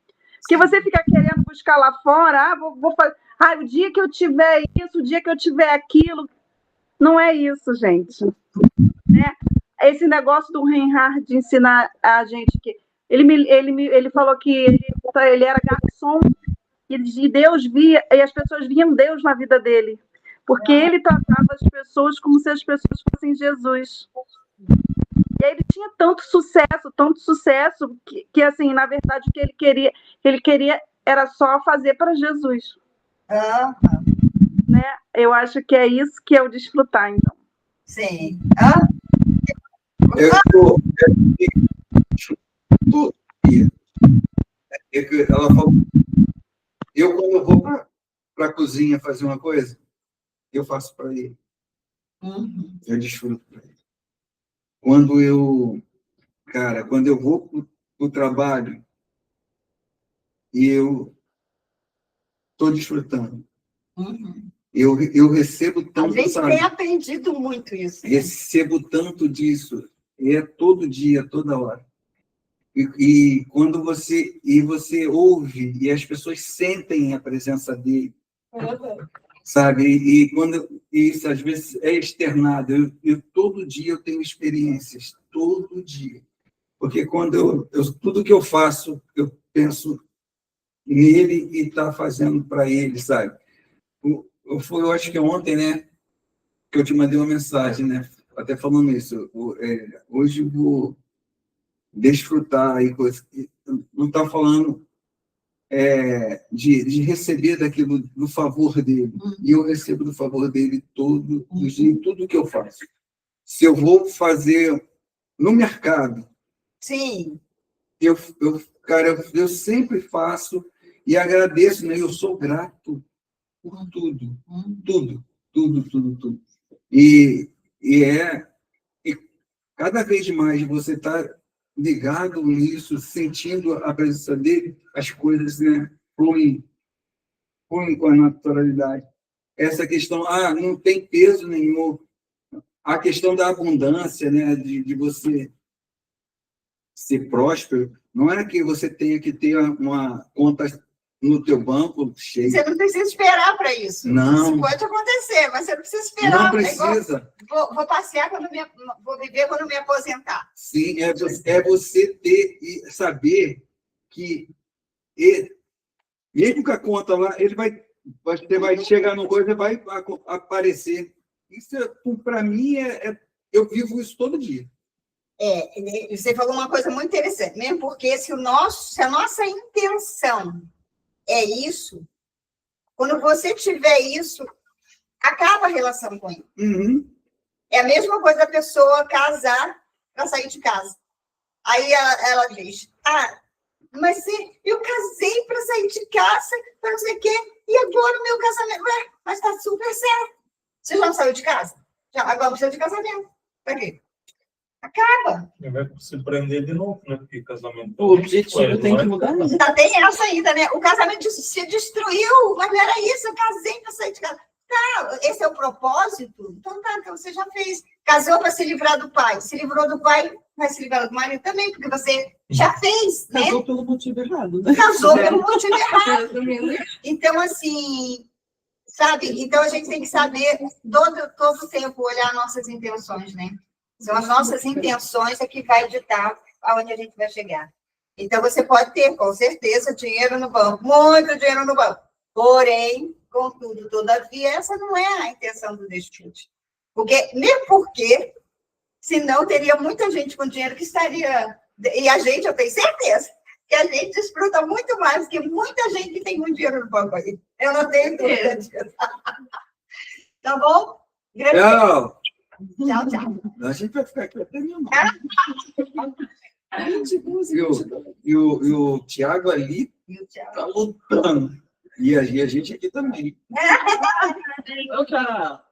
Porque você fica querendo buscar lá fora, vou fazer, o dia que eu tiver isso, o dia que eu tiver aquilo. Não é isso, gente. Né? Esse negócio do Reinhard de ensinar a gente que ele falou que ele era garçom e Deus via, e as pessoas viam Deus na vida dele. Porque ele tratava as pessoas como se as pessoas fossem Jesus. E aí ele tinha tanto sucesso, que assim, na verdade, o que ele queria era só fazer para Jesus. Né? Eu acho que é isso que é o desfrutar, então. Sim. Todo dia. Ela falou, quando eu vou para a cozinha fazer uma coisa, eu faço para ele. Eu desfruto para ele. Quando eu vou para o trabalho e eu estou desfrutando, eu recebo tanto. A gente tem aprendido muito isso. Recebo tanto disso. E é todo dia, toda hora. E quando você ouve e as pessoas sentem a presença dele, sabe? E quando isso às vezes é externado, eu todo dia eu tenho experiências, todo dia, porque quando tudo que eu faço eu penso nele e está fazendo para ele, sabe? Eu acho que ontem, né, que eu te mandei uma mensagem, né, até falando isso. Hoje eu vou desfrutar aí, não está falando de receber daquilo, do favor dele. E eu recebo do favor dele todo os dias, tudo que eu faço. Se eu vou fazer no mercado, sim, eu sempre faço e agradeço, né? Eu sou grato por tudo, tudo. E cada vez mais você está ligado nisso, sentindo a presença dele, as coisas, né, fluem com a naturalidade. Essa questão, não tem peso nenhum. A questão da abundância, né, de você ser próspero, não é que você tenha que ter uma conta no teu banco cheia. Você não precisa esperar para isso. Não. Isso pode acontecer, mas você não precisa esperar. Não precisa. Vou passear vou viver quando me aposentar. Sim, é você ter e saber que mesmo com a conta lá, você vai chegar no coisa e vai aparecer. Isso, para mim, eu vivo isso todo dia. Você falou uma coisa muito interessante, mesmo porque se a nossa intenção é isso, quando você tiver isso, acaba a relação com ele. É a mesma coisa da pessoa casar para sair de casa. Aí ela diz, mas eu casei para sair de casa, para não sei o quê, e agora o meu casamento... mas está super certo. Você já não saiu de casa? Agora precisa de casamento. Para quê? Acaba. Vai se prender de novo, né? Porque casamento... O objetivo tem que mudar. Ainda tem essa ainda, né? O casamento se destruiu, mas não era isso, eu casei para sair de casa. Tá, esse é o propósito? Então tá, então você já fez. Casou para se livrar do pai. Se livrou do pai, vai se livrar do marido também, porque você já fez, né? Casou pelo motivo errado, né? Casou pelo motivo errado. Então, assim, sabe? Então a gente tem que saber todo o tempo olhar nossas intenções, né? São as nossas intenções que vai ditar aonde a gente vai chegar. Então, você pode ter, com certeza, dinheiro no banco, muito dinheiro no banco. Porém, contudo, todavia, essa não é a intenção do desfrute. Mesmo porque, senão, teria muita gente com dinheiro que estaria... E a gente, eu tenho certeza, que a gente desfruta muito mais que muita gente que tem muito dinheiro no banco aí. Eu não tenho dúvida disso. Tá bom? Tchau. Tchau. A gente vai ficar aqui até minha mão. E o Tiago ali está lutando. E a gente aqui também. Tchau.